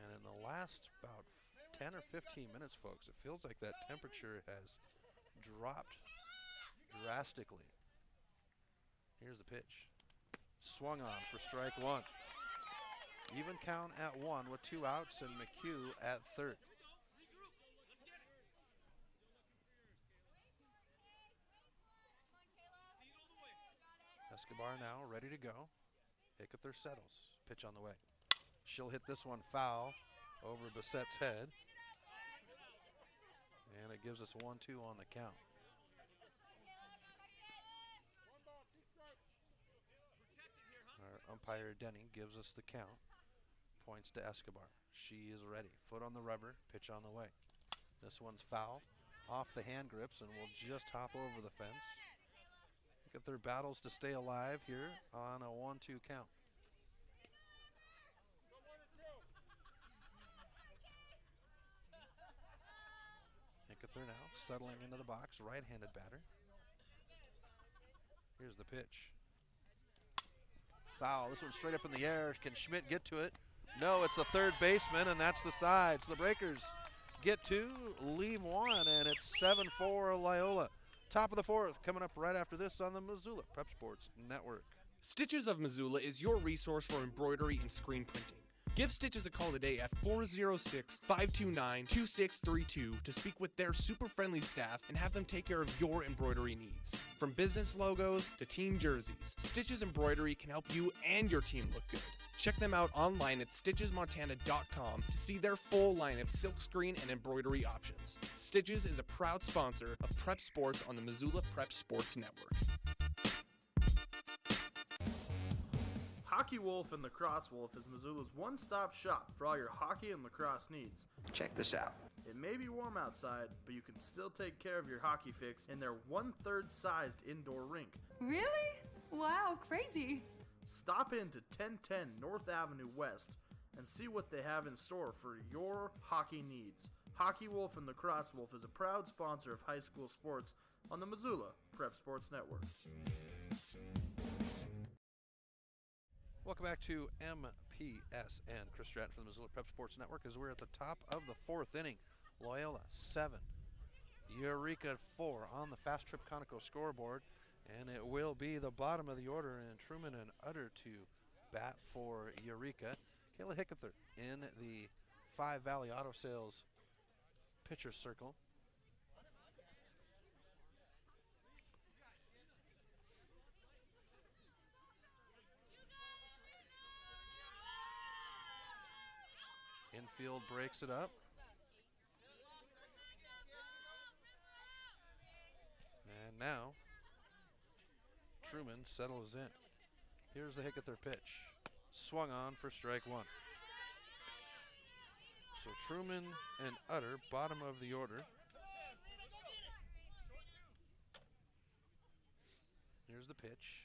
And in the last about 10 or 15 minutes, folks, it feels like that temperature has dropped drastically. Here's the pitch. Swung on for strike 1. Even count at 1 with 2 outs and McHugh at third. Escobar now ready to go. Hickether settles. Pitch on the way. She'll hit this one foul over Bassett's head. And it gives us 1-2 on the count. Our umpire Denny gives us the count. Points to Escobar. She is ready. Foot on the rubber. Pitch on the way. This one's foul. Off the hand grips and will just hop over the fence. Get their battles to stay alive here on a 1-2 count. Hickether now settling into the box, right-handed batter. Here's the pitch. Foul. This one's straight up in the air. Can Schmidt get to it? No, it's the third baseman, and that's the side. So the Breakers get 2, leave 1, and it's 7-4 Loyola. Top of the 4th, coming up right after this on the Missoula Prep Sports Network. Stitches of Missoula is your resource for embroidery and screen printing. Give Stitches a call today at 406-529-2632 to speak with their super friendly staff and have them take care of your embroidery needs. From business logos to team jerseys, Stitches Embroidery can help you and your team look good. Check them out online at stitchesmontana.com to see their full line of silkscreen and embroidery options. Stitches is a proud sponsor of Prep Sports on the Missoula Prep Sports Network. Hockey Wolf and Lacrosse Wolf is Missoula's one-stop shop for all your hockey and lacrosse needs. Check this out. It may be warm outside, but you can still take care of your hockey fix in their 1/3 sized indoor rink. Really? Wow, crazy. Stop into 1010 North Avenue West and see what they have in store for your hockey needs. Hockey Wolf and Lacrosse Wolf is a proud sponsor of high school sports on the Missoula Prep Sports Network. Welcome back to MPSN. Chris Stratton from the Missoula Prep Sports Network as we're at the top of the 4th inning. Loyola 7, Eureka 4 on the Fast Trip Conoco scoreboard. And it will be the bottom of the order, and Truman and Utter to bat for Eureka. Kayla Hickether in the 5 Valley Auto Sales pitcher circle. Infield breaks it up. now Truman settles in. Here's the Hickether pitch. Swung on for strike one. So Truman and Utter, bottom of the order. Here's the pitch.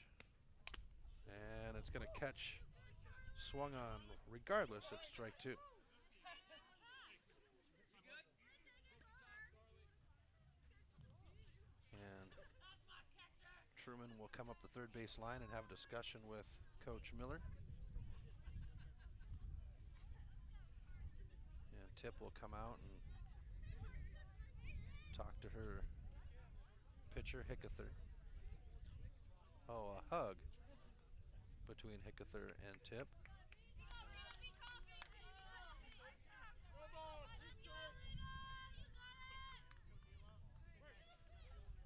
And it's going to catch. Swung on. Regardless, it's strike two. And Truman will come up the third base line and have a discussion with Coach Miller. And Tip will come out and talk to her pitcher, Hickether. Oh, a hug between Hickether and Tip.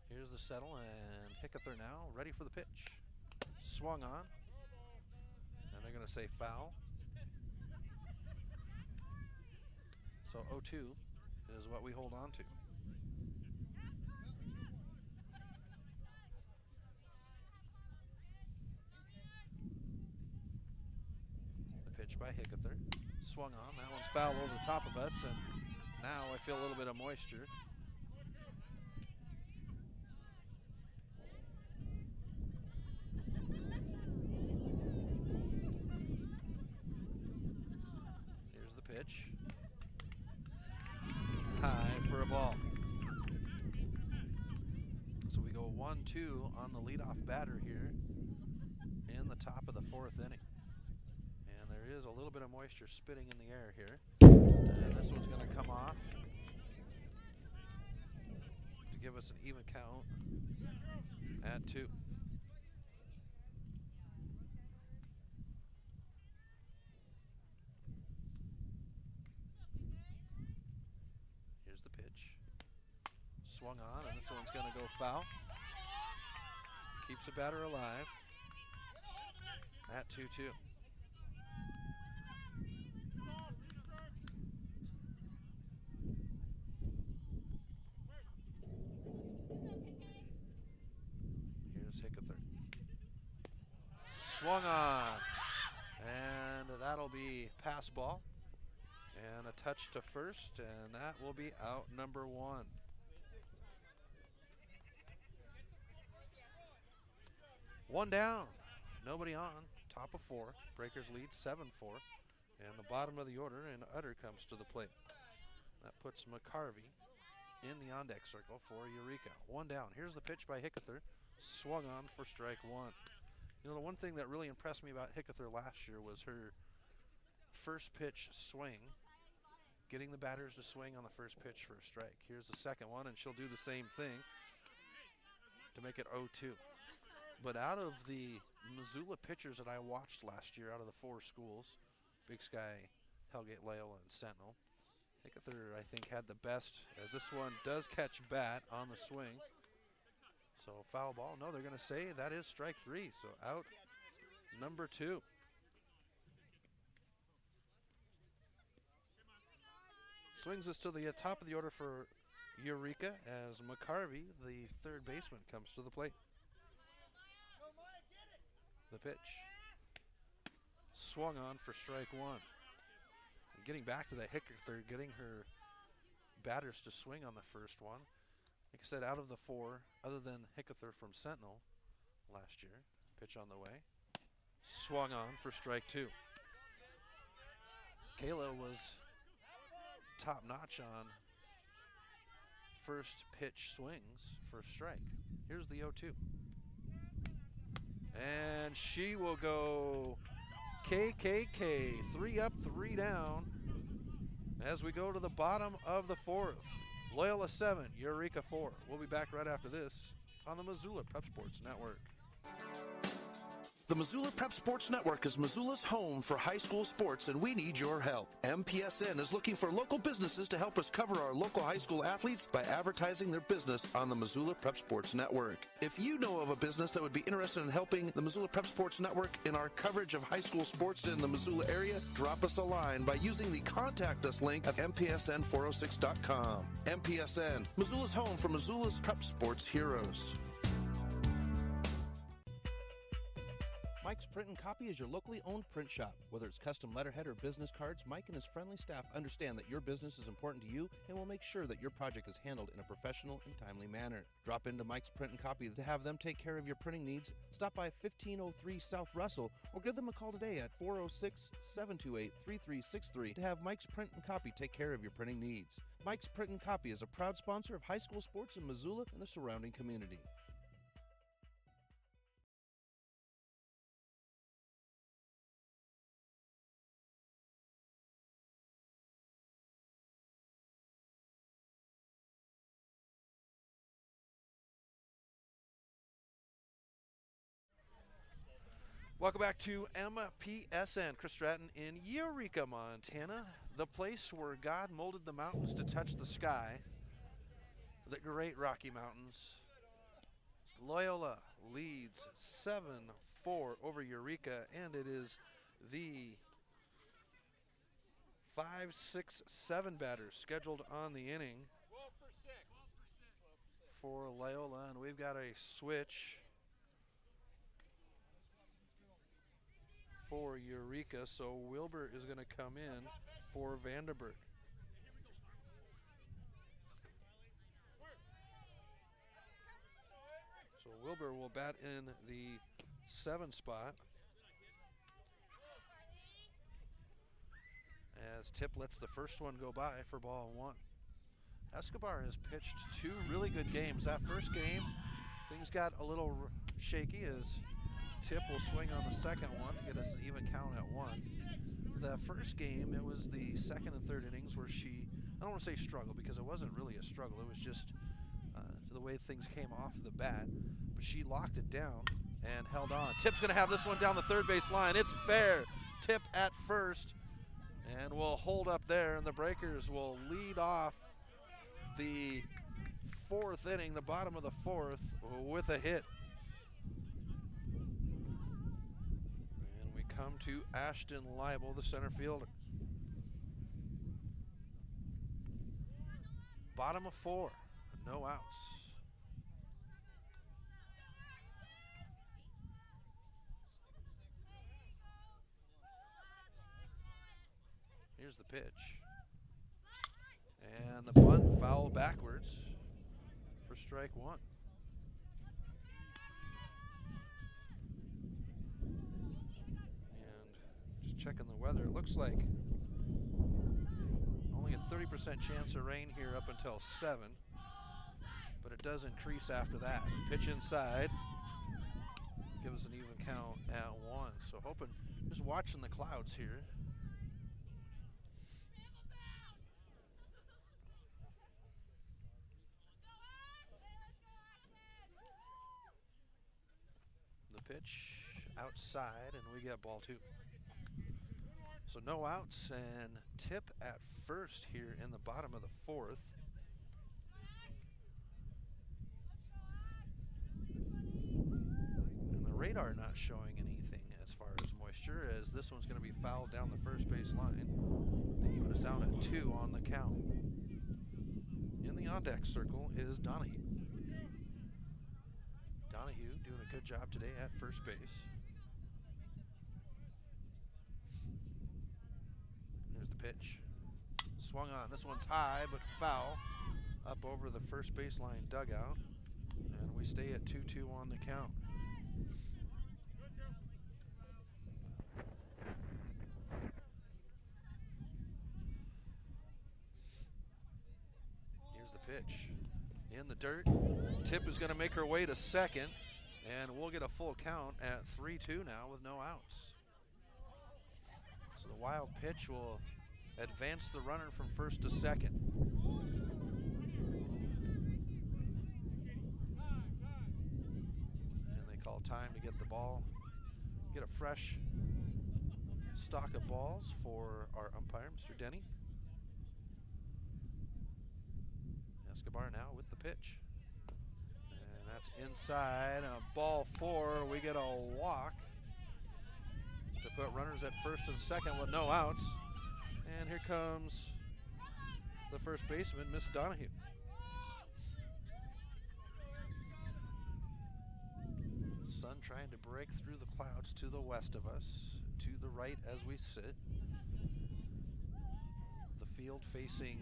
Here's the settle, and Hickether now ready for the pitch. Swung on, and they're going to say foul. So 0-2 is what we hold on to. The pitch by Hickether. Swung on. That one's foul over the top of us, and now I feel a little bit of moisture. Here's the pitch. High for a ball. So we go 1-2 on the leadoff batter here in the top of the fourth inning. And there is a little bit of moisture spitting in the air here. And this one's going to come off to give us an even count at 2. Here's the pitch. Swung on, and this one's going to go foul. Keeps the batter alive at 2-2. Here's Hickether. Swung on, and that'll be pass ball. And a touch to first, and that will be out number 1. One down, nobody on, top of 4. Breakers lead 7-4, and the bottom of the order, and Utter comes to the plate. That puts McCarvey in the on-deck circle for Eureka. One down. Here's the pitch by Hickether. Swung on for strike 1. You know, the one thing that really impressed me about Hickether last year was her first pitch swing, getting the batters to swing on the first pitch for a strike. Here's the second one, and she'll do the same thing to make it 0-2. But out of the Missoula pitchers that I watched last year, out of the 4 schools, Big Sky, Hellgate, Loyola, and Sentinel, Hickether, I think, had the best, as this one does catch bat on the swing. So foul ball. No, they're going to say that is strike 3. So out number 2. Swings us to the top of the order for Eureka as McCarvey, the third baseman, comes to the plate. The pitch. Swung on for strike 1. And getting back to that Hickether, getting her batters to swing on the first one. Like I said, out of the 4, other than Hickether from Sentinel last year, pitch on the way. Swung on for strike 2. Kayla was top notch on first pitch swings for strike. Here's the 0-2. And she will go KKK. 3 up, 3 down as we go to the bottom of the 4th. Loyola 7, Eureka 4. We'll be back right after this on the Missoula Prep Sports Network. The Missoula Prep Sports Network is Missoula's home for high school sports, and we need your help. MPSN is looking for local businesses to help us cover our local high school athletes by advertising their business on the Missoula Prep Sports Network. If you know of a business that would be interested in helping the Missoula Prep Sports Network in our coverage of high school sports in the Missoula area, drop us a line by using the Contact Us link at mpsn406.com. MPSN, Missoula's home for Missoula's Prep Sports heroes. Mike's Print and Copy is your locally owned print shop. Whether it's custom letterhead or business cards, Mike and his friendly staff understand that your business is important to you and will make sure that your project is handled in a professional and timely manner. Drop into Mike's Print and Copy to have them take care of your printing needs. Stop by 1503 South Russell or give them a call today at 406-728-3363 to have Mike's Print and Copy take care of your printing needs. Mike's Print and Copy is a proud sponsor of high school sports in Missoula and the surrounding community. Welcome back to MPSN. Chris Stratton in Eureka, Montana, the place where God molded the mountains to touch the sky, the Great Rocky Mountains. Loyola leads 7-4 over Eureka, and it is the 5-6-7 batters scheduled on the inning for Loyola, and we've got a switch for Eureka, so Wilbur is going to come in for Vanderburg. So Wilbur will bat in the 7 spot as Tip lets the first one go by for ball 1. Escobar has pitched 2 really good games. That first game, things got a little shaky as Tip will swing on the second one to get us an even count at 1. The first game, it was the second and third innings where she, I don't want to say struggle because it wasn't really a struggle. It was just the way things came off the bat. But she locked it down and held on. Tip's going to have this one down the third base line. It's fair. Tip at first and will hold up there, and the Breakers will lead off the 4th inning, the bottom of the 4th, with a hit. Come to Ashton Leibel, the center fielder. Bottom of 4, no outs. Here's the pitch. And the bunt foul backwards for strike 1. Checking the weather, it looks like only a 30% chance of rain here up until 7, but it does increase after that. Pitch inside, give us an even count at 1. So hoping, just watching the clouds here. The pitch outside, and we get ball 2. So no outs, and Tip at first here in the bottom of the 4th. And the radar not showing anything as far as moisture, as this one's going to be fouled down the first base line to even us out at 2 on the count. In the on-deck circle is Donahue. Donahue doing a good job today at first base. Pitch. Swung on. This one's high but foul up over the first baseline dugout. And we stay at 2-2 on the count. Here's the pitch. In the dirt. Tip is going to make her way to second. And we'll get a full count at 3-2 now with no outs. So the wild pitch will advance the runner from first to second. And they call time to get the ball, get a fresh stock of balls for our umpire, Mr. Denny. Escobar now with the pitch. And that's inside, and a ball 4. We get a walk to put runners at first and second with no outs. And here comes the first baseman, Miss Donahue. sun trying to break through the clouds to the west of us, to the right as we sit. The field facing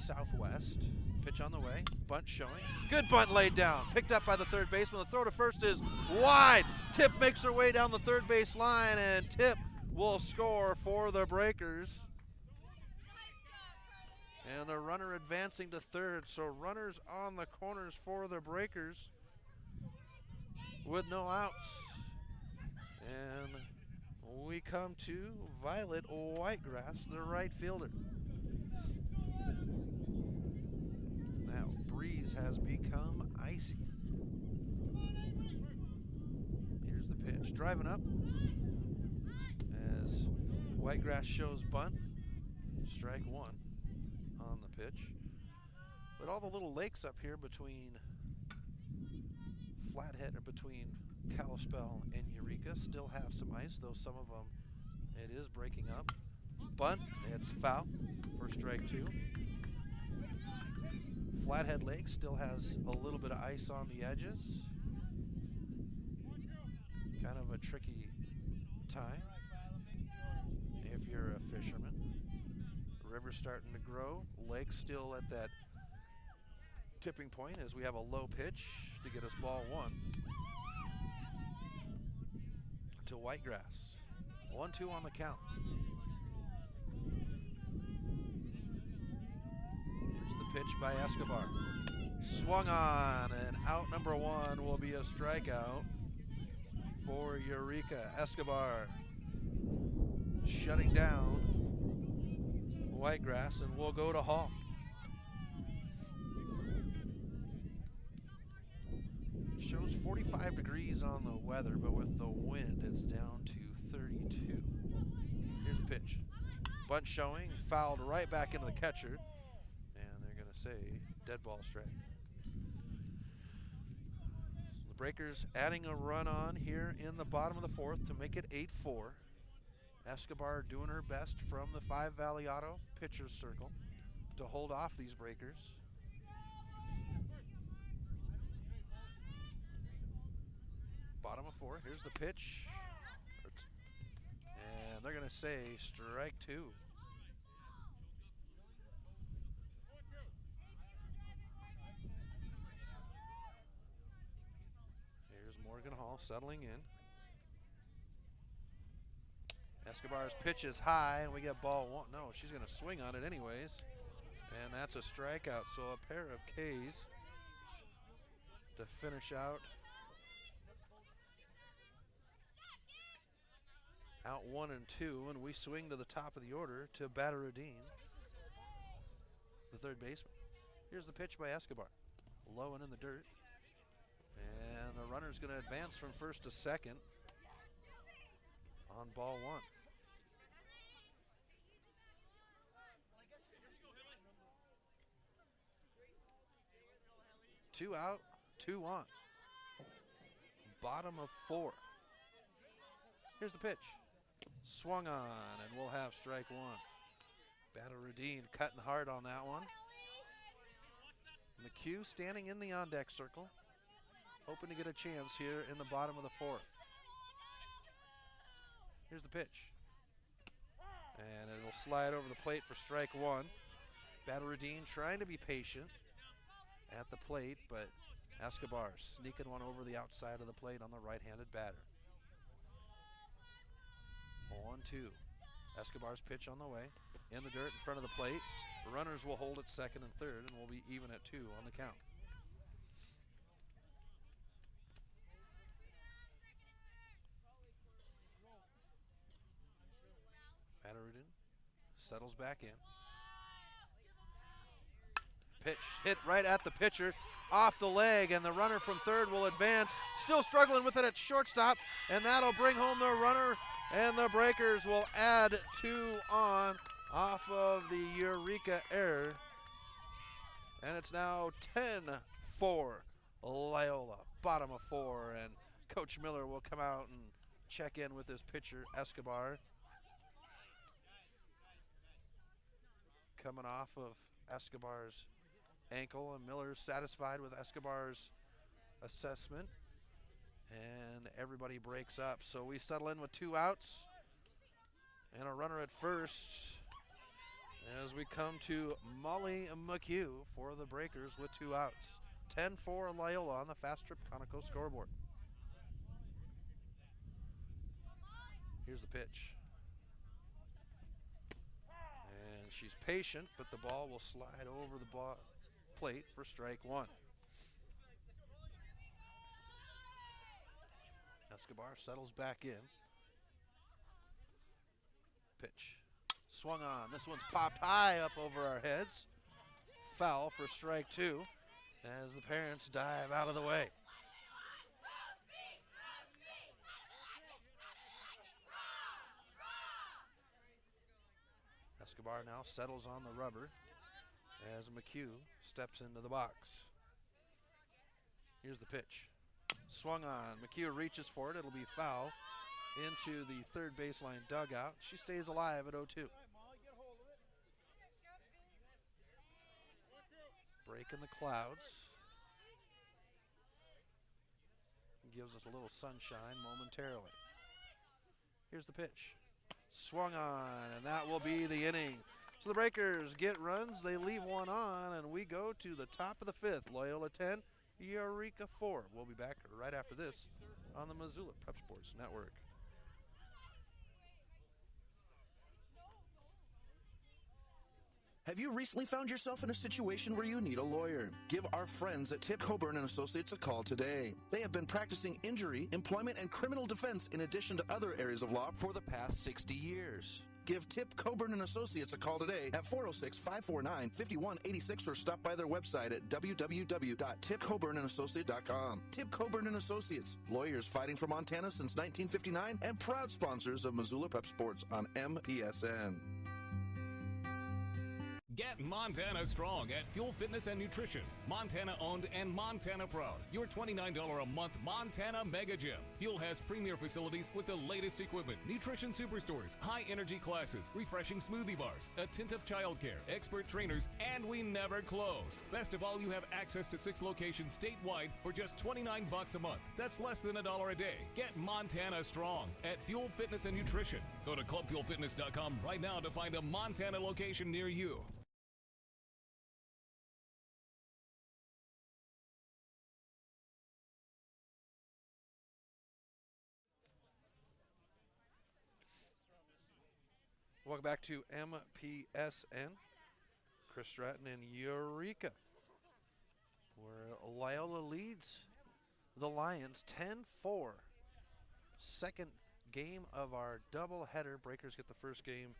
southwest. Pitch on the way. Bunt showing. Good bunt laid down. Picked up by the third baseman. The throw to first is wide. Tip makes her way down the third base line, and Tip will score for the Breakers. And the runner advancing to third. So runners on the corners for the Breakers with no outs. And we come to Violet Whitegrass, the right fielder. That breeze has become icy. Here's the pitch. Driving up as Whitegrass shows bunt. Strike one on the pitch. But all the little lakes up here between Flathead, or between Kalispell and Eureka, still have some ice, though some of them it is breaking up. Bunt, it's foul for strike two. Flathead Lake still has a little bit of ice on the edges. Kind of a tricky time if you're a fisherman. River's starting to grow. Lake's still at that tipping point as we have a low pitch to get us ball one. To Whitegrass. 1-2 on the count. Here's the pitch by Escobar. Swung on, and out number one will be a strikeout for Eureka. Escobar shutting down Whitegrass, and we'll go to Hall. It shows 45 degrees on the weather, but with the wind, it's down to 32. Here's the pitch. Bunt showing, fouled right back into the catcher, and they're going to say dead ball strike. The Breakers adding a run on here in the bottom of the fourth to make it 8-4. Escobar doing her best from the 5 Valley Auto pitcher's circle to hold off these Breakers. Bottom of 4, here's the pitch. And they're going to say strike two. Here's Morgan Hall settling in. Escobar's pitch is high, and we get ball one. No, she's going to swing on it anyways. And that's a strikeout. So a pair of Ks to finish out. Out 1 and 2, and we swing to the top of the order to Badaradine, the third baseman. Here's the pitch by Escobar. Low and in the dirt. And the runner's going to advance from first to second on ball one. 2 out, 2 on. Bottom of 4. Here's the pitch. Swung on, and we'll have strike one. Badaradine cutting hard on that one. McHugh standing in the on-deck circle, hoping to get a chance here in the bottom of the fourth. Here's the pitch. And it'll slide over the plate for strike one. Badaradine trying to be patient at the plate, but Escobar sneaking one over the outside of the plate on the right-handed batter. 1-2. Escobar's pitch on the way. In the dirt in front of the plate. The runners will hold at second and third, and we'll be even at 2 on the count. Badaradine settles back in. Pitch hit right at the pitcher, off the leg, and the runner from third will advance. Still struggling with it at shortstop, and that'll bring home the runner, and the Breakers will add 2 on off of the Eureka error. And it's now 10-4 Loyola, bottom of 4, and Coach Miller will come out and check in with his pitcher, Escobar. Coming off of And everybody breaks up. So we settle in with 2 outs and a runner at first as we come to Molly McHugh for the Breakers with 2 outs. 10-4 Loyola on the Fast Trip Conoco scoreboard. Here's the pitch. And she's patient, but the ball will slide over the plate for strike 1. Escobar settles back in. Pitch. Swung on. This one's popped high up over our heads. Foul for strike 2 as the parents dive out of the way. Escobar now settles on the rubber as McHugh steps into the box. Here's the pitch. Swung on. McHugh reaches for it. It'll be foul into the third baseline dugout. She stays alive at 0-2. Break in the clouds. Gives us a little sunshine momentarily. Here's the pitch. Swung on, and that will be the inning. So the Breakers get runs. They leave one on, and we go to the top of the 5th. Loyola 10, Eureka 4. We'll be back right after this on the Missoula Prep Sports Network. Have you recently found yourself in a situation where you need a lawyer? Give our friends at Tip Coburn and Associates a call today. They have been practicing injury, employment, and criminal defense in addition to other areas of law for the past 60 years. Give Tip Coburn and Associates a call today at 406-549-5186 or stop by their website at www.tipcoburnandassociates.com. Tip Coburn and Associates, lawyers fighting for Montana since 1959 and proud sponsors of Missoula Prep Sports on MPSN. Get Montana strong at Fuel Fitness and Nutrition. Montana owned and Montana proud. Your $29 a month Montana Mega Gym. Fuel has premier facilities with the latest equipment, nutrition superstores, high energy classes, refreshing smoothie bars, attentive childcare, expert trainers, and we never close. Best of all, you have access to 6 locations statewide for just $29 a month. That's less than $1 a day. Get Montana strong at Fuel Fitness and Nutrition. Go to clubfuelfitness.com right now to find a Montana location near you. Welcome back to MPSN. Chris Stratton and Eureka, where Loyola leads the Lions 10-4. Second game of our doubleheader. Breakers get the first game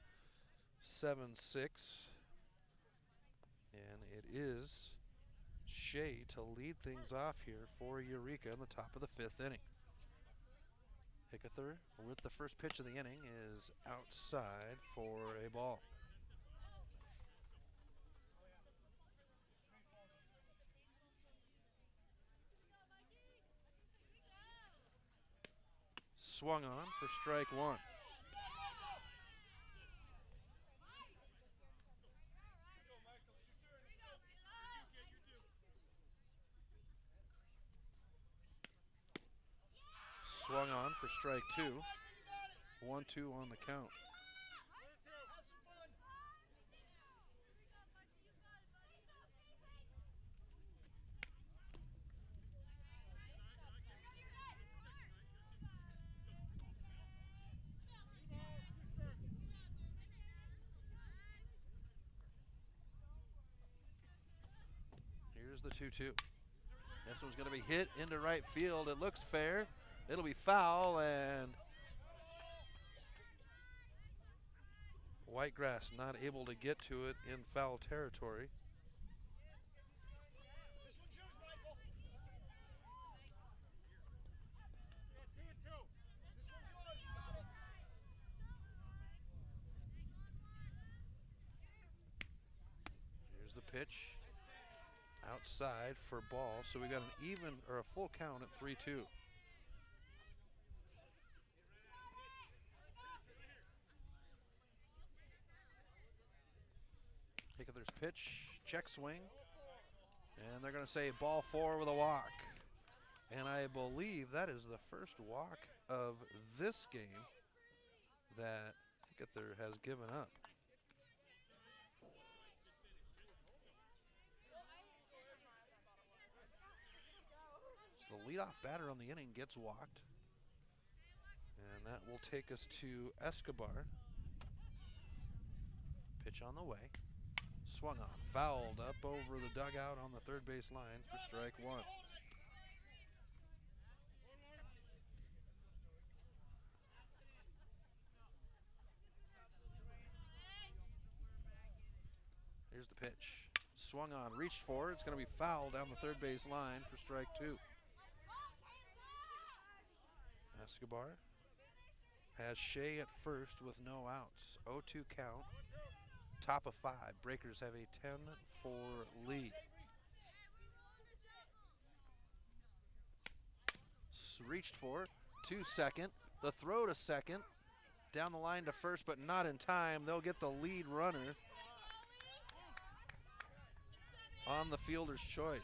7-6. And it is Shea to lead things off here for Eureka in the top of the 5th inning. Hickether with the first pitch of the inning is outside for a ball. Swung on for strike 1. Swung on for strike 2. 1-2 on the count. Here's the 2-2. This one's going to be hit into right field. It looks fair. It'll be foul, and Whitegrass not able to get to it in foul territory. Here's the pitch. Outside for ball, so we got an even or a full count at 3-2. Hickether's pitch, check swing, and they're going to say ball 4 with a walk. And I believe that is the first walk of this game that Hickether has given up. So the leadoff batter on the inning gets walked. And that will take us to Escobar. Pitch on the way. Swung on, fouled up over the dugout on the third base line for strike one. Here's the pitch. Swung on, reached for. It's going to be fouled down the third base line for strike two. Escobar has Shea at first with no outs. 0-2 count. Top of 5. Breakers have a 10-4 lead. Reached for to second. The throw to second. Down the line to first, but not in time. They'll get the lead runner on the fielder's choice.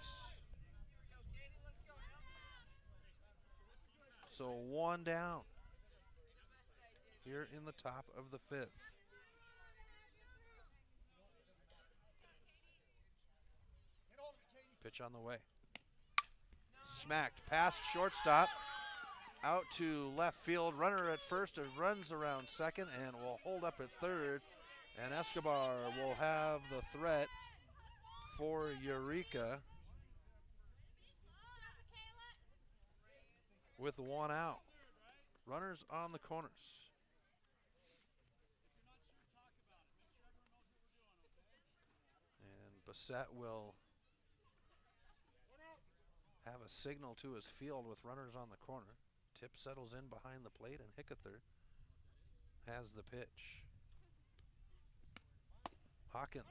So one down here in the top of the fifth. Pitch on the way. Smacked past shortstop. Out to left field. Runner at first runs around second and will hold up at third. And Escobar will have the threat for Eureka with one out. Runners on the corners. And Bassett will have a signal to his field with runners on the corner. Tip settles in behind the plate, and Hickether has the pitch. Hawkins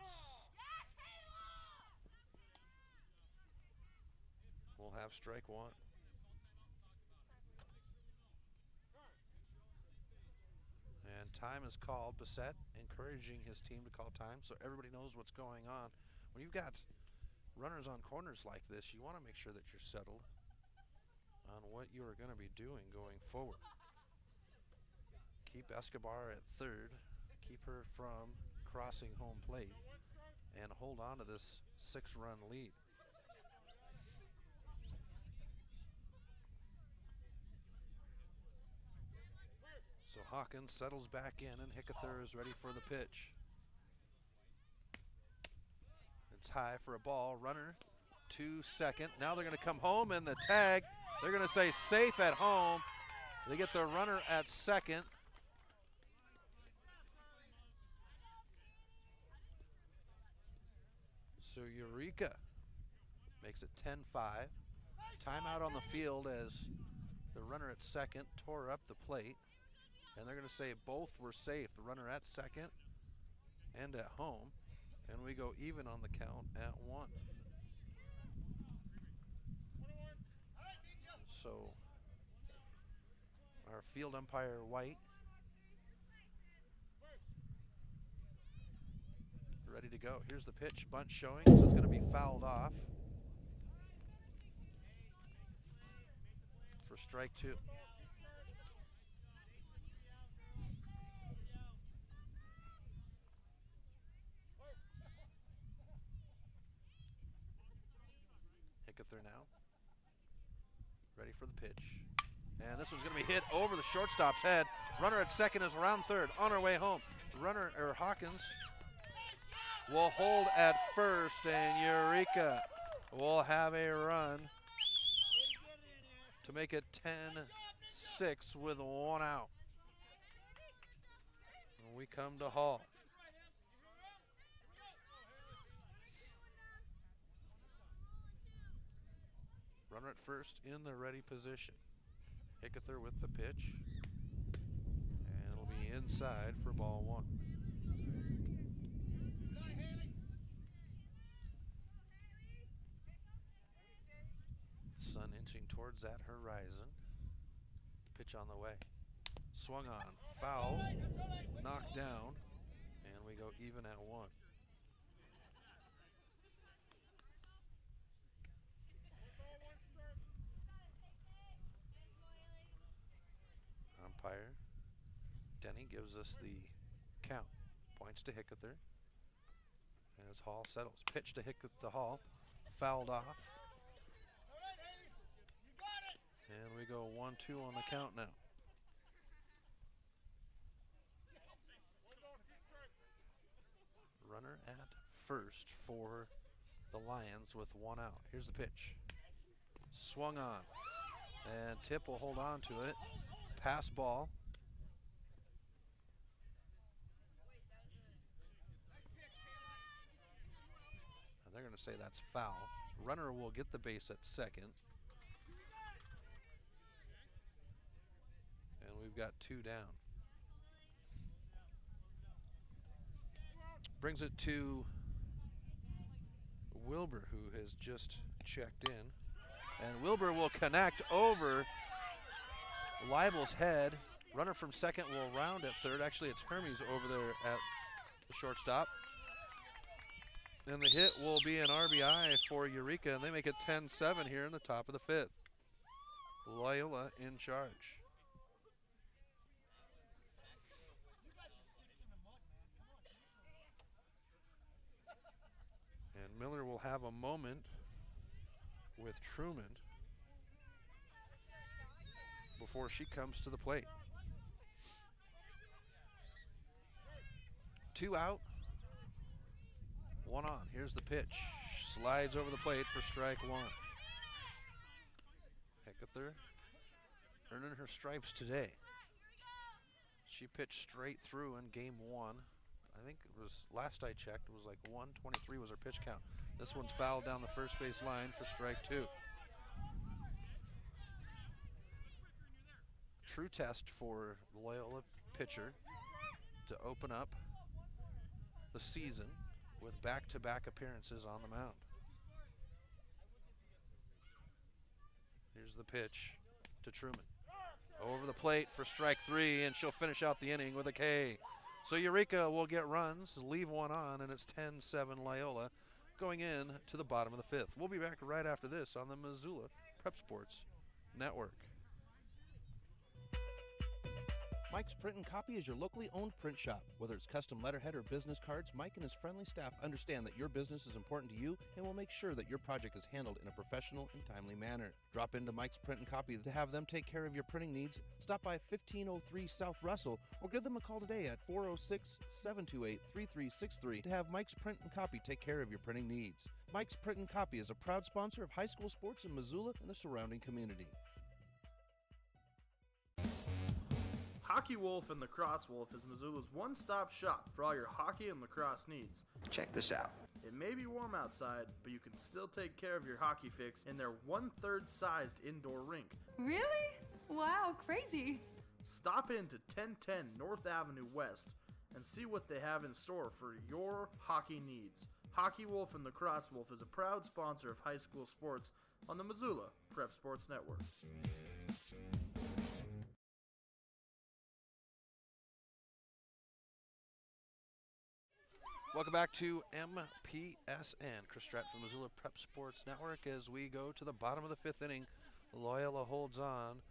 will have strike one. And time is called. Bassett encouraging his team to call time so everybody knows what's going on. When you've got runners on corners like this, you want to make sure that you're settled on what you are going to be doing going forward. Keep Escobar at third, keep her from crossing home plate, and hold on to this 6-run lead. So Hawkins settles back in, and Hickether is ready for the pitch. It's high for a ball. Runner to second. Now they're going to come home, and the tag, they're going to say safe at home. They get the runner at second. So Eureka makes it 10-5. Timeout on the field as the runner at second tore up the plate. And they're going to say both were safe. The runner at second and at home. And we go even on the count at 1. So our field umpire, White, ready to go. Here's the pitch. Bunt showing, so it's going to be fouled off for strike 2. Hickether now. Ready for the pitch. And this one's going to be hit over the shortstop's head. Runner at second is around third on her way home. Hawkins will hold at first, and Eureka will have a run to make it 10-6 with 1 out. And we come to halt. Runner at first in the ready position. Hickether with the pitch. And it'll be inside for ball 1. Sun inching towards that horizon. Pitch on the way. Swung on. Foul. Knocked down. And we go even at 1. gives us the count. Points to Hickether as Hall settles. Pitch to Hall. Fouled off. And we go 1-2 on the count now. Runner at first for the Lions with 1 out. Here's the pitch. Swung on. And Tip will hold on to it. Pass ball. And they're going to say that's foul. Runner will get the base at second. And we've got 2 down. Brings it to Wilbur, who has just checked in. And Wilbur will connect over Leibel's head. Runner from second will round at third. Actually, it's Hermes over there at the shortstop. And the hit will be an RBI for Eureka, and they make it 10-7 here in the top of the 5th. Loyola in charge. And Miller will have a moment with Truman before she comes to the plate. 2 out, 1 on. Here's the pitch. Slides over the plate for strike 1. Hickether earning her stripes today. She pitched straight through in game 1. I think it was, last I checked, it was like 123 was her pitch count. This one's fouled down the first base line for strike 2. True test for the Loyola pitcher to open up the season with back-to-back appearances on the mound. Here's the pitch to Truman. Over the plate for strike 3, and she'll finish out the inning with a K. So Eureka will get runs, leave 1 on, and it's 10-7 Loyola going in to the bottom of the 5th. We'll be back right after this on the Missoula Prep Sports Network. Mike's Print and Copy is your locally owned print shop. Whether it's custom letterhead or business cards, Mike and his friendly staff understand that your business is important to you and will make sure that your project is handled in a professional and timely manner. Drop into Mike's Print and Copy to have them take care of your printing needs. Stop by 1503 South Russell or give them a call today at 406-728-3363 to have Mike's Print and Copy take care of your printing needs. Mike's Print and Copy is a proud sponsor of high school sports in Missoula and the surrounding community. Hockey Wolf and Lacrosse Wolf is Missoula's one-stop shop for all your hockey and lacrosse needs. Check this out. It may be warm outside, but you can still take care of your hockey fix in their 1/3 sized indoor rink. Really? Wow, crazy. Stop in to 1010 North Avenue West and see what they have in store for your hockey needs. Hockey Wolf and Lacrosse Wolf is a proud sponsor of high school sports on the Missoula Prep Sports Network. Welcome back to MPSN. Chris Stratton from Missoula Prep Sports Network as we go to the bottom of the 5th inning. Loyola holds on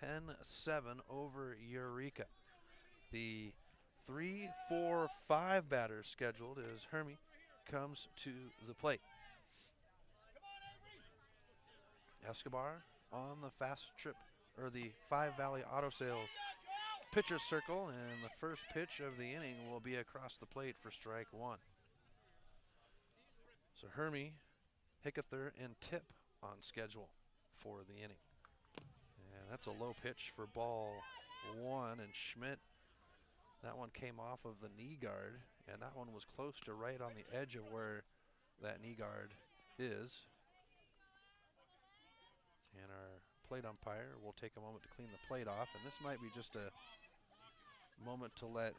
10-7 over Eureka. The 3-4-5 batter scheduled as Hermie comes to the plate. Escobar on the fast trip, or the 5 Valley Auto Sale pitcher's circle, and the first pitch of the inning will be across the plate for strike 1. So Hermie, Hickether, and Tip on schedule for the inning. And that's a low pitch for ball 1, and Schmidt, that one came off of the knee guard, and that one was close to right on the edge of where that knee guard is. And our plate umpire will take a moment to clean the plate off, and this might be just a moment to let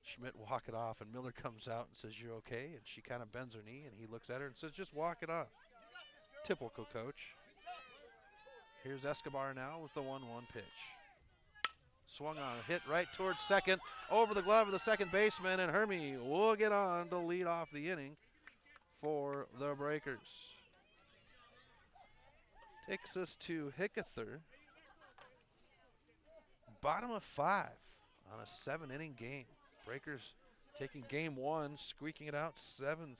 Schmidt walk it off, and Miller comes out and says, "You're okay?" And she kind of bends her knee, and he looks at her and says, "Just walk it off." Typical coach. Here's Escobar now with the 1-1 pitch. Swung on, hit right towards second, over the glove of the second baseman, and Hermie will get on to lead off the inning for the Breakers. Takes us to Hickether. Bottom of 5 on a 7-inning game. Breakers taking game one, squeaking it out 7-6.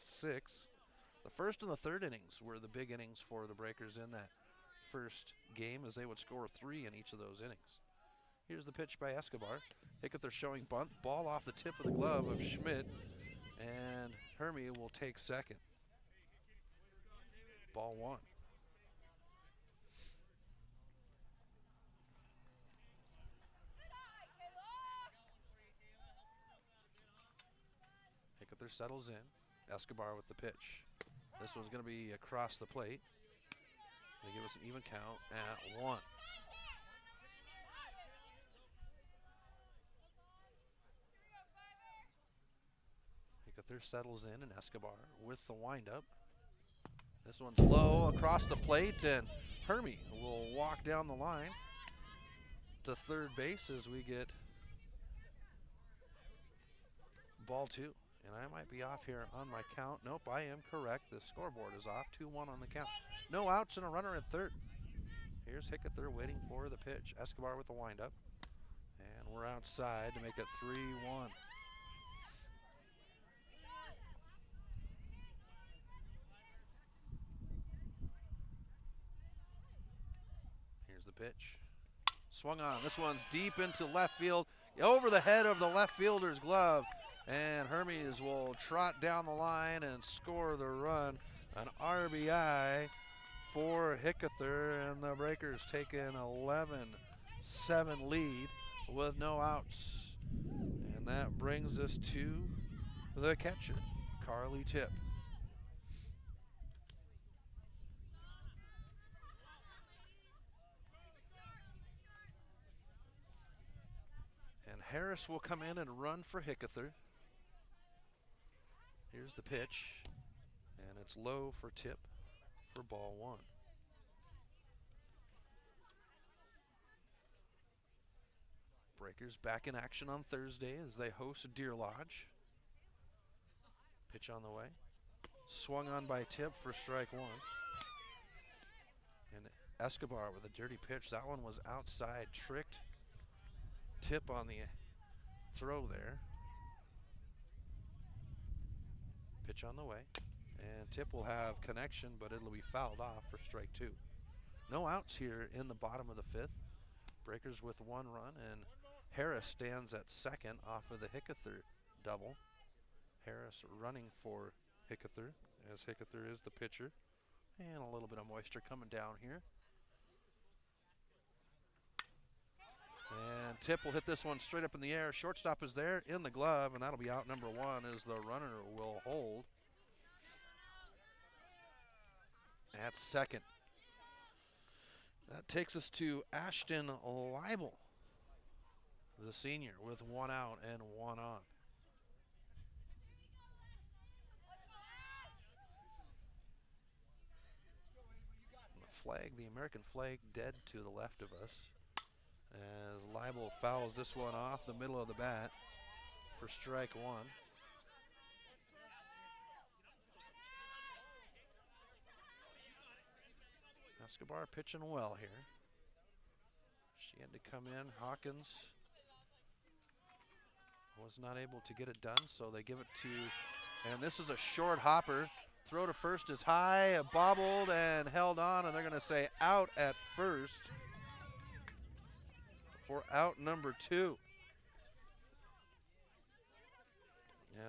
The first and the third innings were the big innings for the Breakers in that first game, as they would score 3 in each of those innings. Here's the pitch by Escobar. Hickether showing bunt. Ball off the tip of the glove of Schmidt, and Hermie will take second. Ball 1. Hickether settles in. Escobar with the pitch. This one's going to be across the plate. They give us an even count at 1. Hickether settles in, and Escobar with the windup. This one's low across the plate, and Hermie will walk down the line to third base as we get ball 2. And I might be off here on my count. Nope, I am correct. The scoreboard is off. 2-1 on the count. No outs and a runner at third. Here's Hickether waiting for the pitch. Escobar with the windup. And we're outside to make it 3-1. Here's the pitch. Swung on. This one's deep into left field. Over the head of the left fielder's glove. And Hermes will trot down the line and score the run. An RBI for Hickether, and the Breakers take an 11-7 lead with no outs. And that brings us to the catcher, Carly Tipp. And Harris will come in and run for Hickether. Here's the pitch, and it's low for Tipp for ball 1. Breakers back in action on Thursday as they host Deer Lodge. Pitch on the way. Swung on by Tipp for strike 1. And Escobar with a dirty pitch. That one was outside, tricked Tipp on the throw there. Pitch on the way, and Tipp will have connection, but it'll be fouled off for strike 2. No outs here in the bottom of the 5th. Breakers with 1 run, and Harris stands at second off of the Hickether double. Harris running for Hickether, as Hickether is the pitcher. And a little bit of moisture coming down here. And Tipp will hit this one straight up in the air. Shortstop is there in the glove, and that'll be out number 1 as the runner will hold at second. That takes us to Ashton Leibel, the senior, with 1 out and 1 on. The flag, the American flag, dead to the left of us, as Leibel fouls this one off the middle of the bat for strike 1. Escobar pitching well here. She had to come in. Hawkins was not able to get it done, so they give it to, and this is a short hopper. Throw to first is high, bobbled and held on, and they're going to say out at first for out number 2.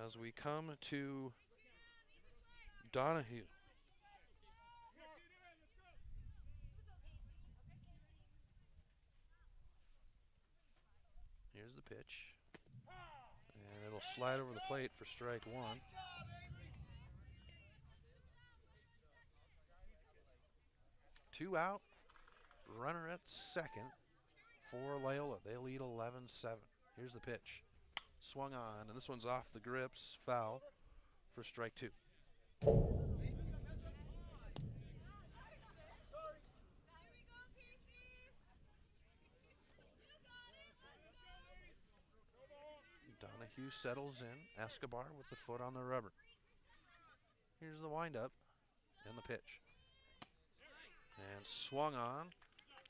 As we come to Donahue. Here's the pitch. And it'll slide over the plate for strike 1. Two out, runner at second for Loyola. They lead 11-7. Here's the pitch. Swung on, and this one's off the grips. Foul for strike 2. Donahue settles in. Escobar with the foot on the rubber. Here's the windup and the pitch. And swung on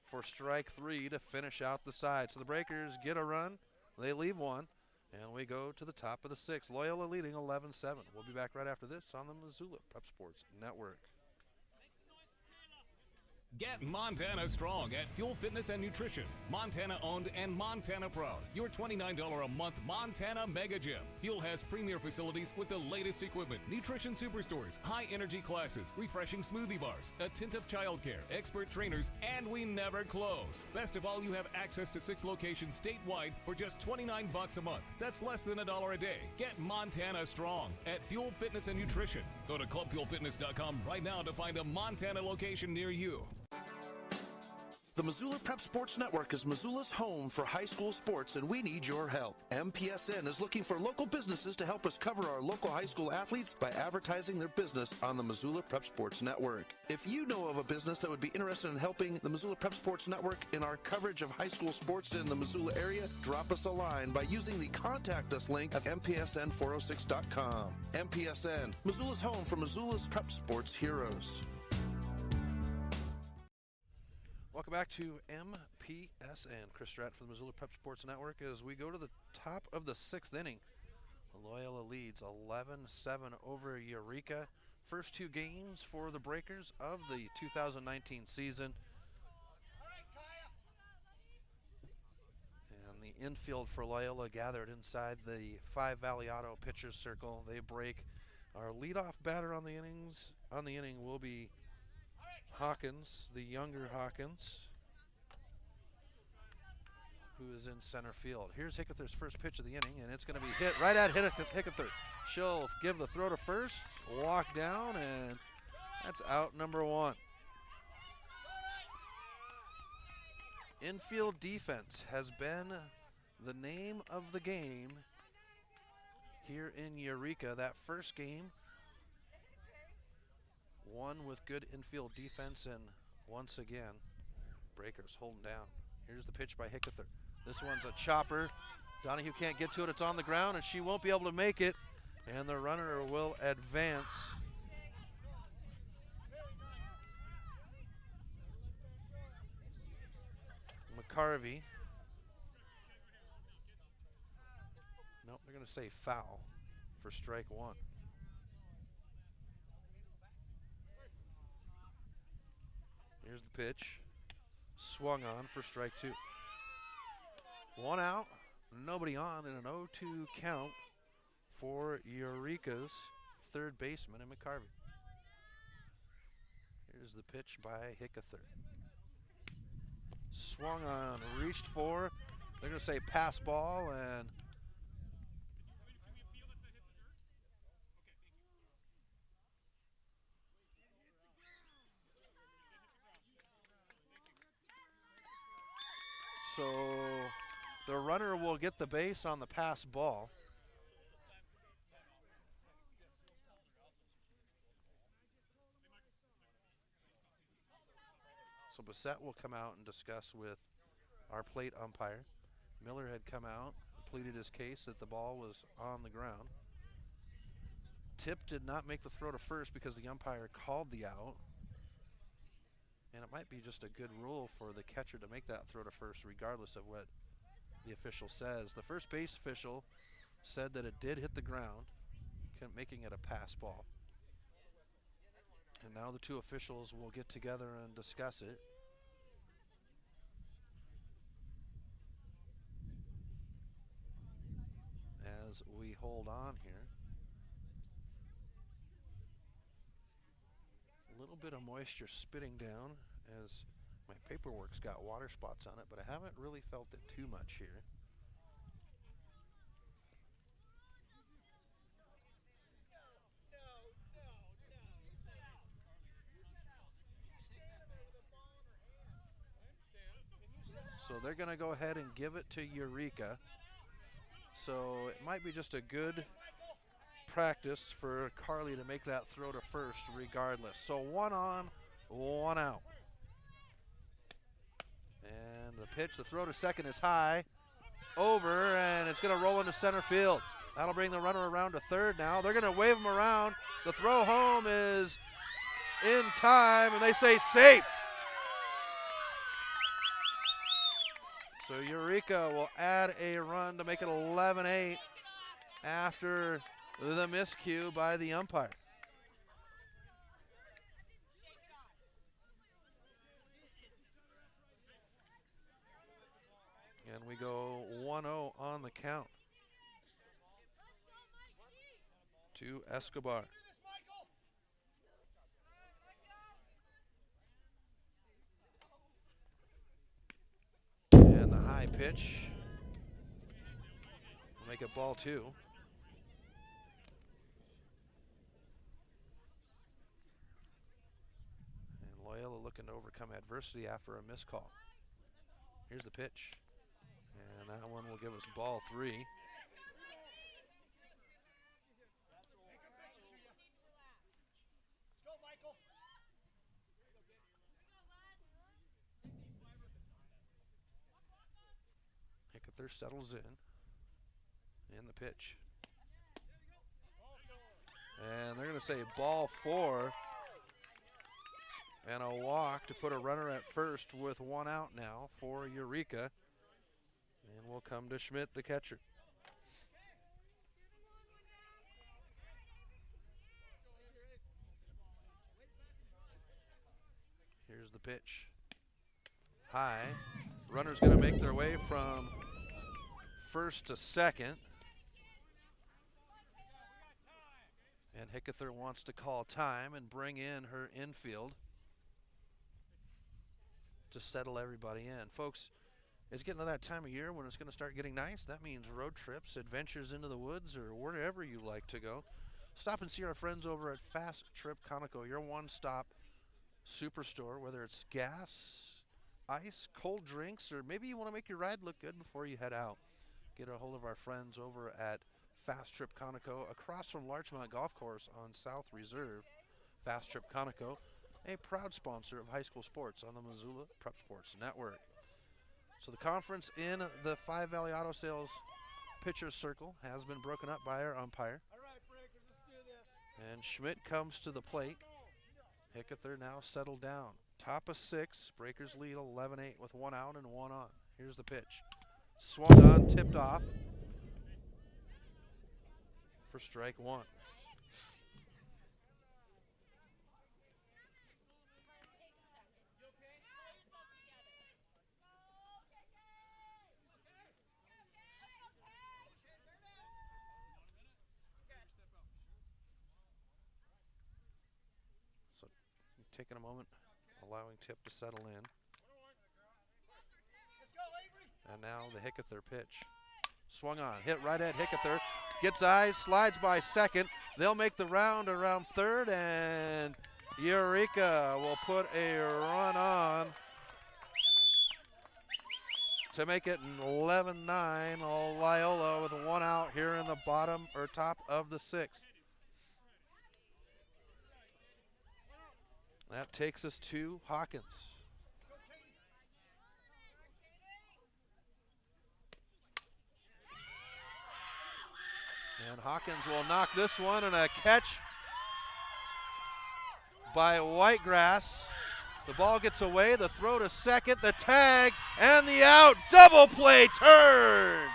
for strike 3 to finish out the side. So the Breakers get a run They leave one, and we go to the top of the 6th. Loyola leading 11-7. We'll be back right after this on the Missoula Prep Sports Network. Get Montana strong at Fuel Fitness and Nutrition. Montana owned and Montana proud. Your $29 a month Montana Mega Gym. Fuel has premier facilities with the latest equipment, nutrition superstores, high energy classes, refreshing smoothie bars, attentive childcare, expert trainers, and we never close. Best of all, you have access to 6 locations statewide for just $29 a month. That's less than $1 a day. Get Montana strong at Fuel Fitness and Nutrition. Go to clubfuelfitness.com right now to find a Montana location near you. The Missoula Prep Sports Network is Missoula's home for high school sports, and we need your help. MPSN is looking for local businesses to help us cover our local high school athletes by advertising their business on the Missoula Prep Sports Network. If you know of a business that would be interested in helping the Missoula Prep Sports Network in our coverage of high school sports in the Missoula area, drop us a line by using the Contact Us link at mpsn406.com. MPSN, Missoula's home for Missoula's Prep Sports heroes. Welcome back to MPSN. Chris Stratt for the Missoula Prep Sports Network as we go to the top of the 6th inning. Loyola leads 11-7 over Eureka. First 2 games for the Breakers of the 2019 season. And the infield for Loyola gathered inside the 5 Valley Auto pitchers circle. They break. Our leadoff batter on the inning will be Hawkins, the younger Hawkins, who is in center field. Here's Hickether's first pitch of the inning, and it's going to be hit right at Hickether. She'll give the throw to first, walk down, and that's out number 1. Infield defense has been the name of the game here in Eureka. That first game, one with good infield defense, and once again, Breakers holding down. Here's the pitch by Hickether. This one's a chopper. Donahue can't get to it. It's on the ground, and she won't be able to make it, and the runner will advance. McCarvey. Nope, they're going to say foul for strike 1. Here's the pitch. Swung on for strike 2. 1 out, nobody on, and an 0-2 count for Eureka's third baseman in McCarvey. Here's the pitch by Hickether. Swung on, reached for. They're going to say pass ball, and so the runner will get the base on the pass ball. So Bissett will come out and discuss with our plate umpire. Miller had come out, pleaded his case that the ball was on the ground. Tip did not make the throw to first because the umpire called the out. And it might be just a good rule for the catcher to make that throw to first regardless of what the official says. The first base official said that it did hit the ground, making it a pass ball. And now the two officials will get together and discuss it. As we hold on here. A little bit of moisture spitting down as my paperwork's got water spots on it, but I haven't really felt it too much here. So they're going to go ahead and give it to Eureka. So it might be just a good practice for Carly to make that throw to first regardless. So 1 on, 1 out. And the pitch, the throw to second is high, over, and it's going to roll into center field. That'll bring the runner around to third now. They're going to wave him around. The throw home is in time, and they say safe. So Eureka will add a run to make it 11-8 after the miscue by the umpire. And we go 1-0 on the count to Escobar. And the high pitch will make it ball 2. And Loyola looking to overcome adversity after a missed call. Here's the pitch. And that one will give us ball 3. Hickether settles in the pitch. And they're going to say ball 4 and a walk to put a runner at first with 1 out now for Eureka. And we'll come to Schmidt, the catcher. Here's the pitch. High. Runner's going to make their way from first to second. And Hickether wants to call time and bring in her infield to settle everybody in. Folks, it's getting to that time of year when it's going to start getting nice. That means road trips, adventures into the woods, or wherever you like to go. Stop and see our friends over at Fast Trip Conoco, your one-stop superstore, whether it's gas, ice, cold drinks, or maybe you want to make your ride look good before you head out. Get a hold of our friends over at Fast Trip Conoco across from Larchmont Golf Course on South Reserve. Fast Trip Conoco, a proud sponsor of high school sports on the Missoula Prep Sports Network. So the conference in the Five Valley Auto Sales pitcher's circle has been broken up by our umpire. All right, Breakers, let's do this. And Schmidt comes to the plate. Hickether now settled down. Top of 6, Breakers lead 11-8 with 1 out and 1 on. Here's the pitch. Swung on, tipped off for strike 1. So taking a moment, allowing Tip to settle in. And now the Hickether pitch. Swung on, hit right at Hickether. Gets eyes, slides by second. They'll make the round around third, and Eureka will put a run on to make it 11-9. Loyola with 1 out here in the bottom or top of the 6th. That takes us to Hawkins. And Hawkins will knock this one, and a catch by Whitegrass. The ball gets away, the throw to second, the tag, and the out. Double play turn.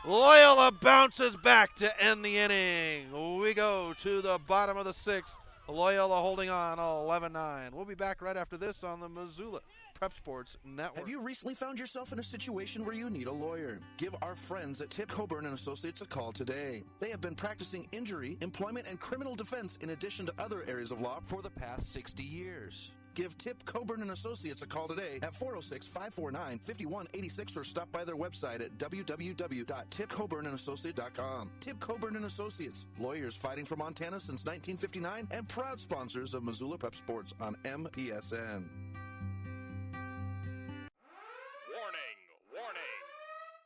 Loyola bounces back to end the inning. We go to the bottom of the 6th. Loyola holding on 11-9. We'll be back right after this on the Missoula Prep Sports Network. Have you recently found yourself in a situation where you need a lawyer? Give our friends at Tip Coburn and Associates a call today. They have been practicing injury, employment, and criminal defense in addition to other areas of law for the past 60 years. Give Tip Coburn and Associates a call today at 406-549-5186 or stop by their website at www.tipcoburnandassociates.com. Tip Coburn and Associates, lawyers fighting for Montana since 1959 and proud sponsors of Missoula Prep Sports on MPSN.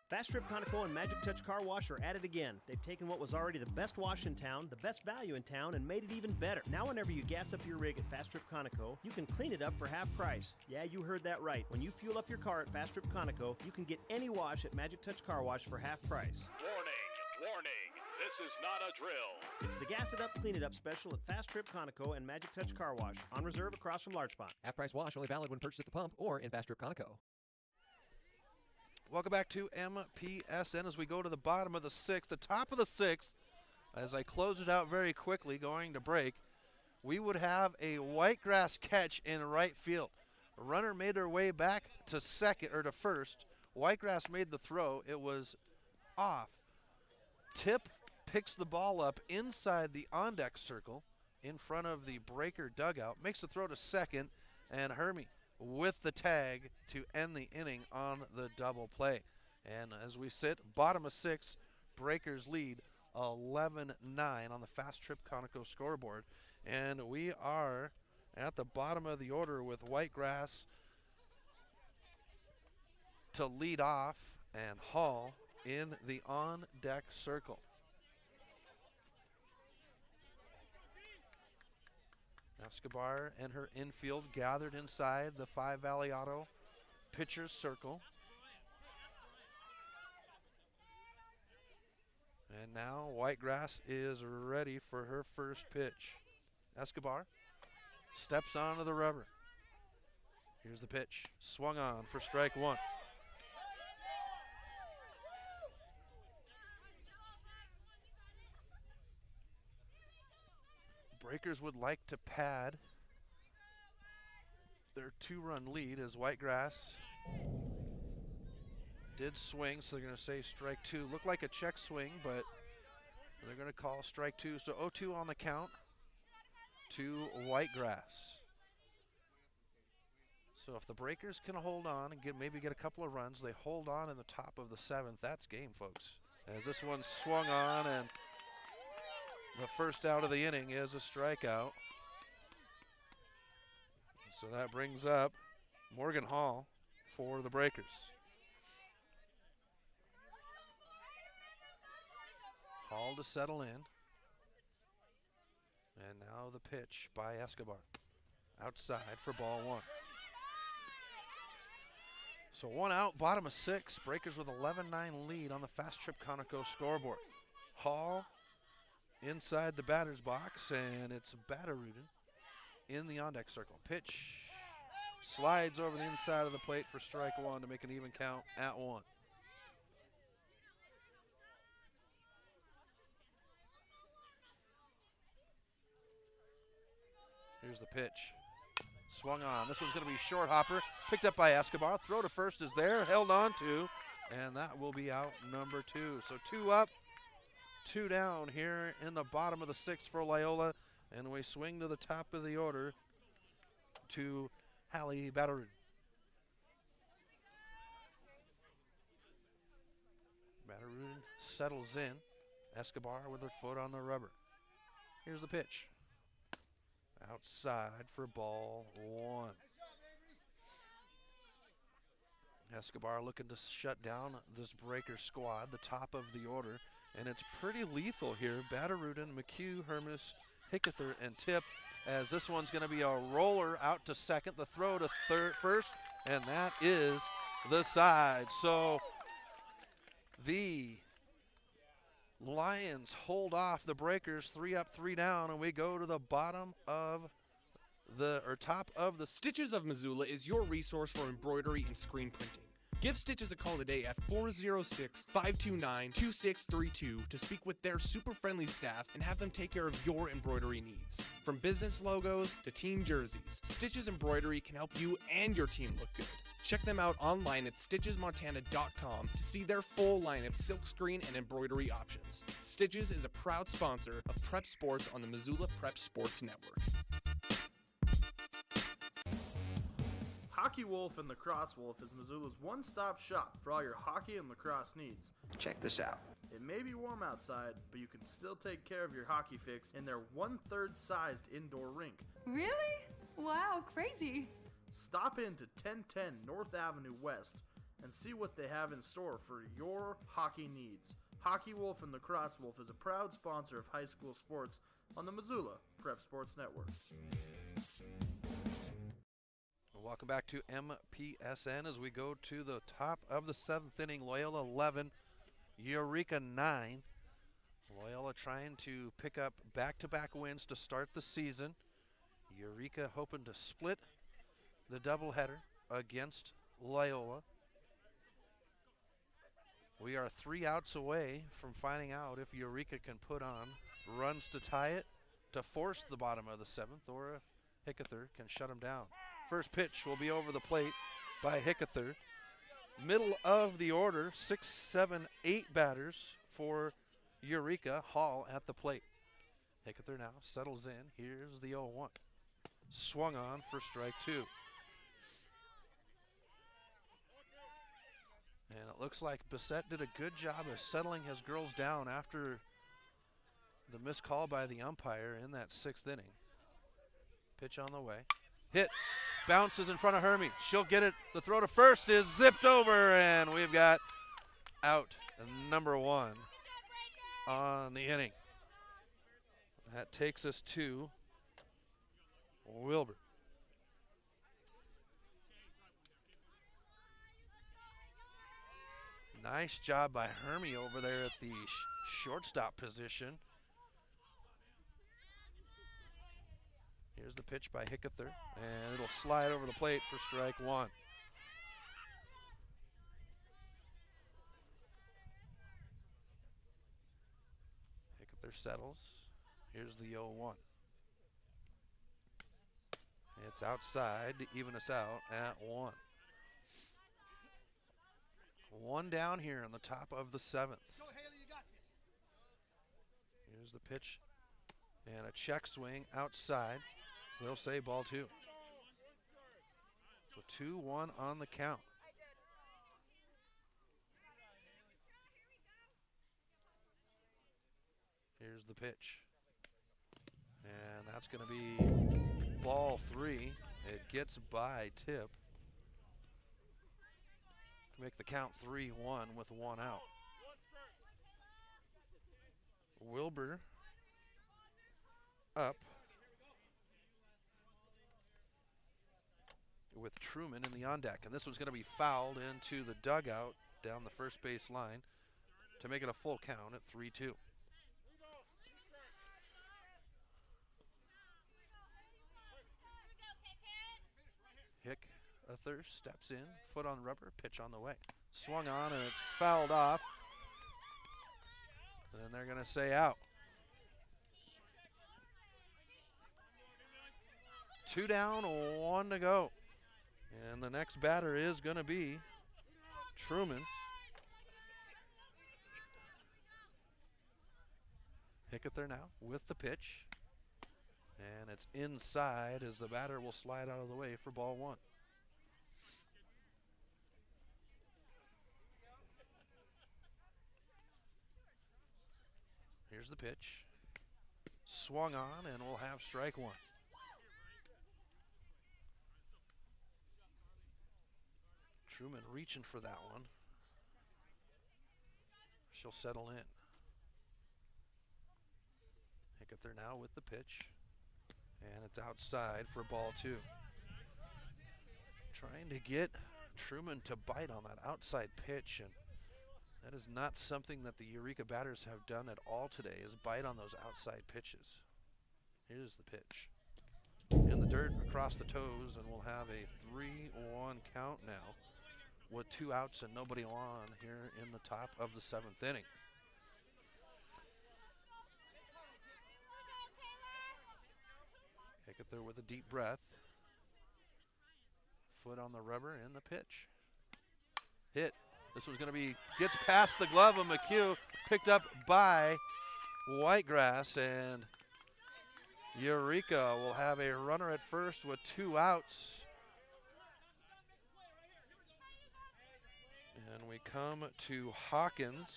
Fast Trip Conoco and Magic Touch Car Wash are at it again. They've taken what was already the best wash in town, the best value in town, and made it even better. Now whenever you gas up your rig at Fast Trip Conoco, you can clean it up for half price. Yeah, you heard that right. When you fuel up your car at Fast Trip Conoco, you can get any wash at Magic Touch Car Wash for half price. Warning, this is not a drill. It's the Gas It Up, Clean It Up special at Fast Trip Conoco and Magic Touch Car Wash, on reserve across from Larchmont. Half price wash only valid when purchased at the pump or in Fast Trip Conoco. Welcome back to MPSN as we go to the bottom of the sixth, the top of the sixth. As I close it out very quickly, going to break, we would have a Whitegrass catch in right field. A runner made their way back to second or to first. Whitegrass made the throw. It was off. Tip picks the ball up inside the on-deck circle in front of the breaker dugout, makes the throw to second, and Hermie with the tag to end the inning on the double play. And as we sit, bottom of six, Breakers lead 11-9 on the Fast Trip Conoco scoreboard. And we are at the bottom of the order with Whitegrass to lead off and Hall in the on-deck circle. Escobar and her infield gathered inside the Five Valley Auto pitcher's circle. And now Whitegrass is ready for her first pitch. Escobar steps onto the rubber. Here's the pitch. Swung on for strike one. Breakers would like to pad their two-run lead as Whitegrass did swing, so they're going to say strike two. Looked like a check swing, but they're going to call strike two. So 0-2 on the count to Whitegrass. So if the Breakers can hold on and maybe get a couple of runs, they hold on in the top of the seventh. That's game, folks. As this one swung on, and the first out of the inning is a strikeout. So that brings up Morgan Hall for the Breakers. Hall to settle in. And now the pitch by Escobar. Outside for ball one. So one out, bottom of six. Breakers with 11-9 lead on the Fast Trip Conoco scoreboard. Hall inside the batter's box, and it's Batteruden in the on-deck circle. Pitch slides over the inside of the plate for strike one to make an even count at one. Here's the pitch. Swung on. This one's going to be short hopper. Picked up by Escobar. Throw to first is there. Held on to. And that will be out number two. So two up, two down here in the bottom of the sixth for Loyola. And we swing to the top of the order to Hallie Batterud. Batterud settles in. Escobar with her foot on the rubber. Here's the pitch. Outside for ball one. Escobar looking to shut down this Breaker squad, the top of the order, and it's pretty lethal here. Batteruden, McHugh, Hermes, Hickether, and Tip, as this one's going to be a roller out to second, the throw to first, and that is the side. So the Lions hold off the Breakers, 3 up, 3 down, and we go to the bottom of top of the Stitches of Missoula is your resource for embroidery and screen printing. Give Stitches a call today at 406-529-2632 to speak with their super friendly staff and have them take care of your embroidery needs. From business logos to team jerseys, Stitches Embroidery can help you and your team look good. Check them out online at stitchesmontana.com to see their full line of silkscreen and embroidery options. Stitches is a proud sponsor of Prep Sports on the Missoula Prep Sports Network. Hockey Wolf and Lacrosse Wolf is Missoula's one-stop shop for all your hockey and lacrosse needs. Check this out. It may be warm outside, but you can still take care of your hockey fix in their 1/3 sized indoor rink. Really? Wow, crazy. Stop in to 1010 North Avenue West and see what they have in store for your hockey needs. Hockey Wolf and Lacrosse Wolf is a proud sponsor of high school sports on the Missoula Prep Sports Network. Welcome back to MPSN as we go to the top of the seventh inning. Loyola 11, Eureka 9. Loyola trying to pick up back-to-back wins to start the season. Eureka hoping to split the doubleheader against Loyola. We are 3 outs away from finding out if Eureka can put on runs to tie it, to force the bottom of the 7th, or if Hickether can shut him down. First pitch will be over the plate by Hickether. Middle of the order, 6, 7, 8 batters for Eureka. Hall at the plate. Hickether now settles in. Here's the 0-1. Swung on for strike 2. And it looks like Bissett did a good job of settling his girls down after the missed call by the umpire in that 6th inning. Pitch on the way. Hit. Bounces in front of Hermie. She'll get it. The throw to first is zipped over, and we've got out number 1 on the inning. That takes us to Wilbur. Nice job by Hermie over there at the shortstop position. Here's the pitch by Hickether, and it'll slide over the plate for strike 1. Hickether settles. Here's the 0-1. It's outside to even us out at 1. 1 down here in the top of the 7th. Here's the pitch and a check swing outside. We'll say ball 2. So 2-1 on the count. Here's the pitch. And that's going to be ball 3. It gets by Tip to make the count 3-1 with 1 out. Wilbur up with Truman in the on deck, and this one's going to be fouled into the dugout down the first base line to make it a full count at 3-2. Hickether steps in, foot on rubber, pitch on the way. Swung on, and it's fouled off. And they're going to say out. 2 down, 1 to go. And the next batter is going to be Truman. Hickether now with the pitch. And it's inside as the batter will slide out of the way for ball 1. Here's the pitch. Swung on, and we'll have strike 1. Truman reaching for that one. She'll settle in. Hickether now with the pitch. And it's outside for ball 2. Trying to get Truman to bite on that outside pitch, and that is not something that the Eureka batters have done at all today, is bite on those outside pitches. Here's the pitch. In the dirt across the toes, and we'll have a 3-1 count now with 2 outs and nobody on here in the top of the 7th inning. Hickether with a deep breath. Foot on the rubber and the pitch. Hit. This was going to be, gets past the glove of McHugh, picked up by Whitegrass, and Eureka will have a runner at first with 2 outs. And we come to Hawkins.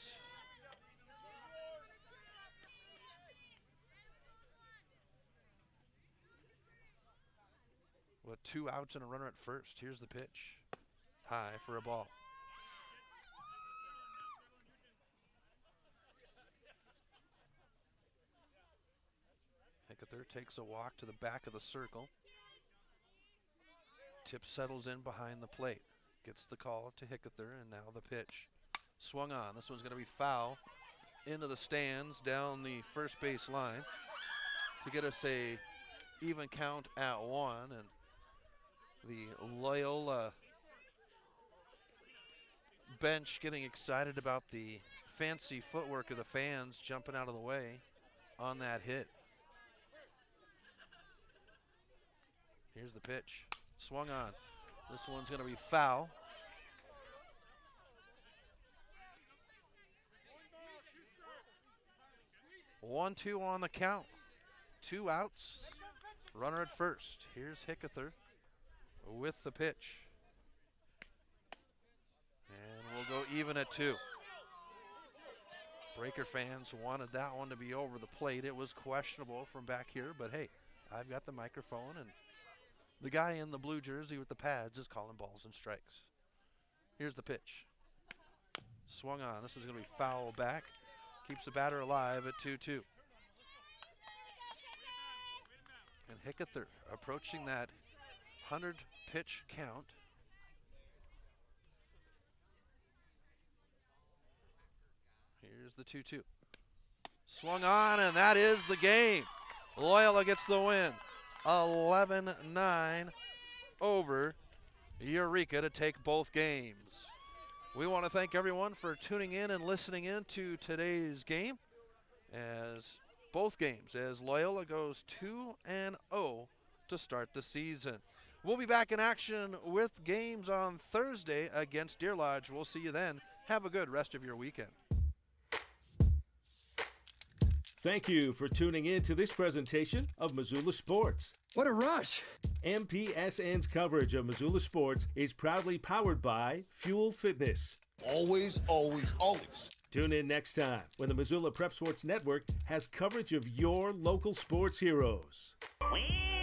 With 2 outs and a runner at first. Here's the pitch. High for a ball. Hickether takes a walk to the back of the circle. Tip settles in behind the plate. Gets the call to Hickether, and now the pitch. Swung on. This one's going to be foul into the stands down the first base line to get us a even count at 1, and the Loyola bench getting excited about the fancy footwork of the fans jumping out of the way on that hit. Here's the pitch. Swung on. This one's going to be foul. One, two on the count. 2 outs. Runner at first. Here's Hickether with the pitch. And we'll go even at 2. Breaker fans wanted that one to be over the plate. It was questionable from back here, but hey, I've got the microphone, and the guy in the blue jersey with the pads is calling balls and strikes. Here's the pitch. Swung on. This is going to be foul back. Keeps the batter alive at 2-2. And Hickether approaching that 100-pitch count. Here's the 2-2. Swung on, and that is the game. Loyola gets the win. 11-9 over Eureka to take both games. We want to thank everyone for tuning in and listening in to today's game, as both games, as Loyola goes 2-0 to start the season. We'll be back in action with games on Thursday against Deer Lodge. We'll see you then. Have a good rest of your weekend. Thank you for tuning in to this presentation of Missoula Sports. What a rush! MPSN's coverage of Missoula Sports is proudly powered by Fuel Fitness. Always, always, always. Tune in next time when the Missoula Prep Sports Network has coverage of your local sports heroes. Wee!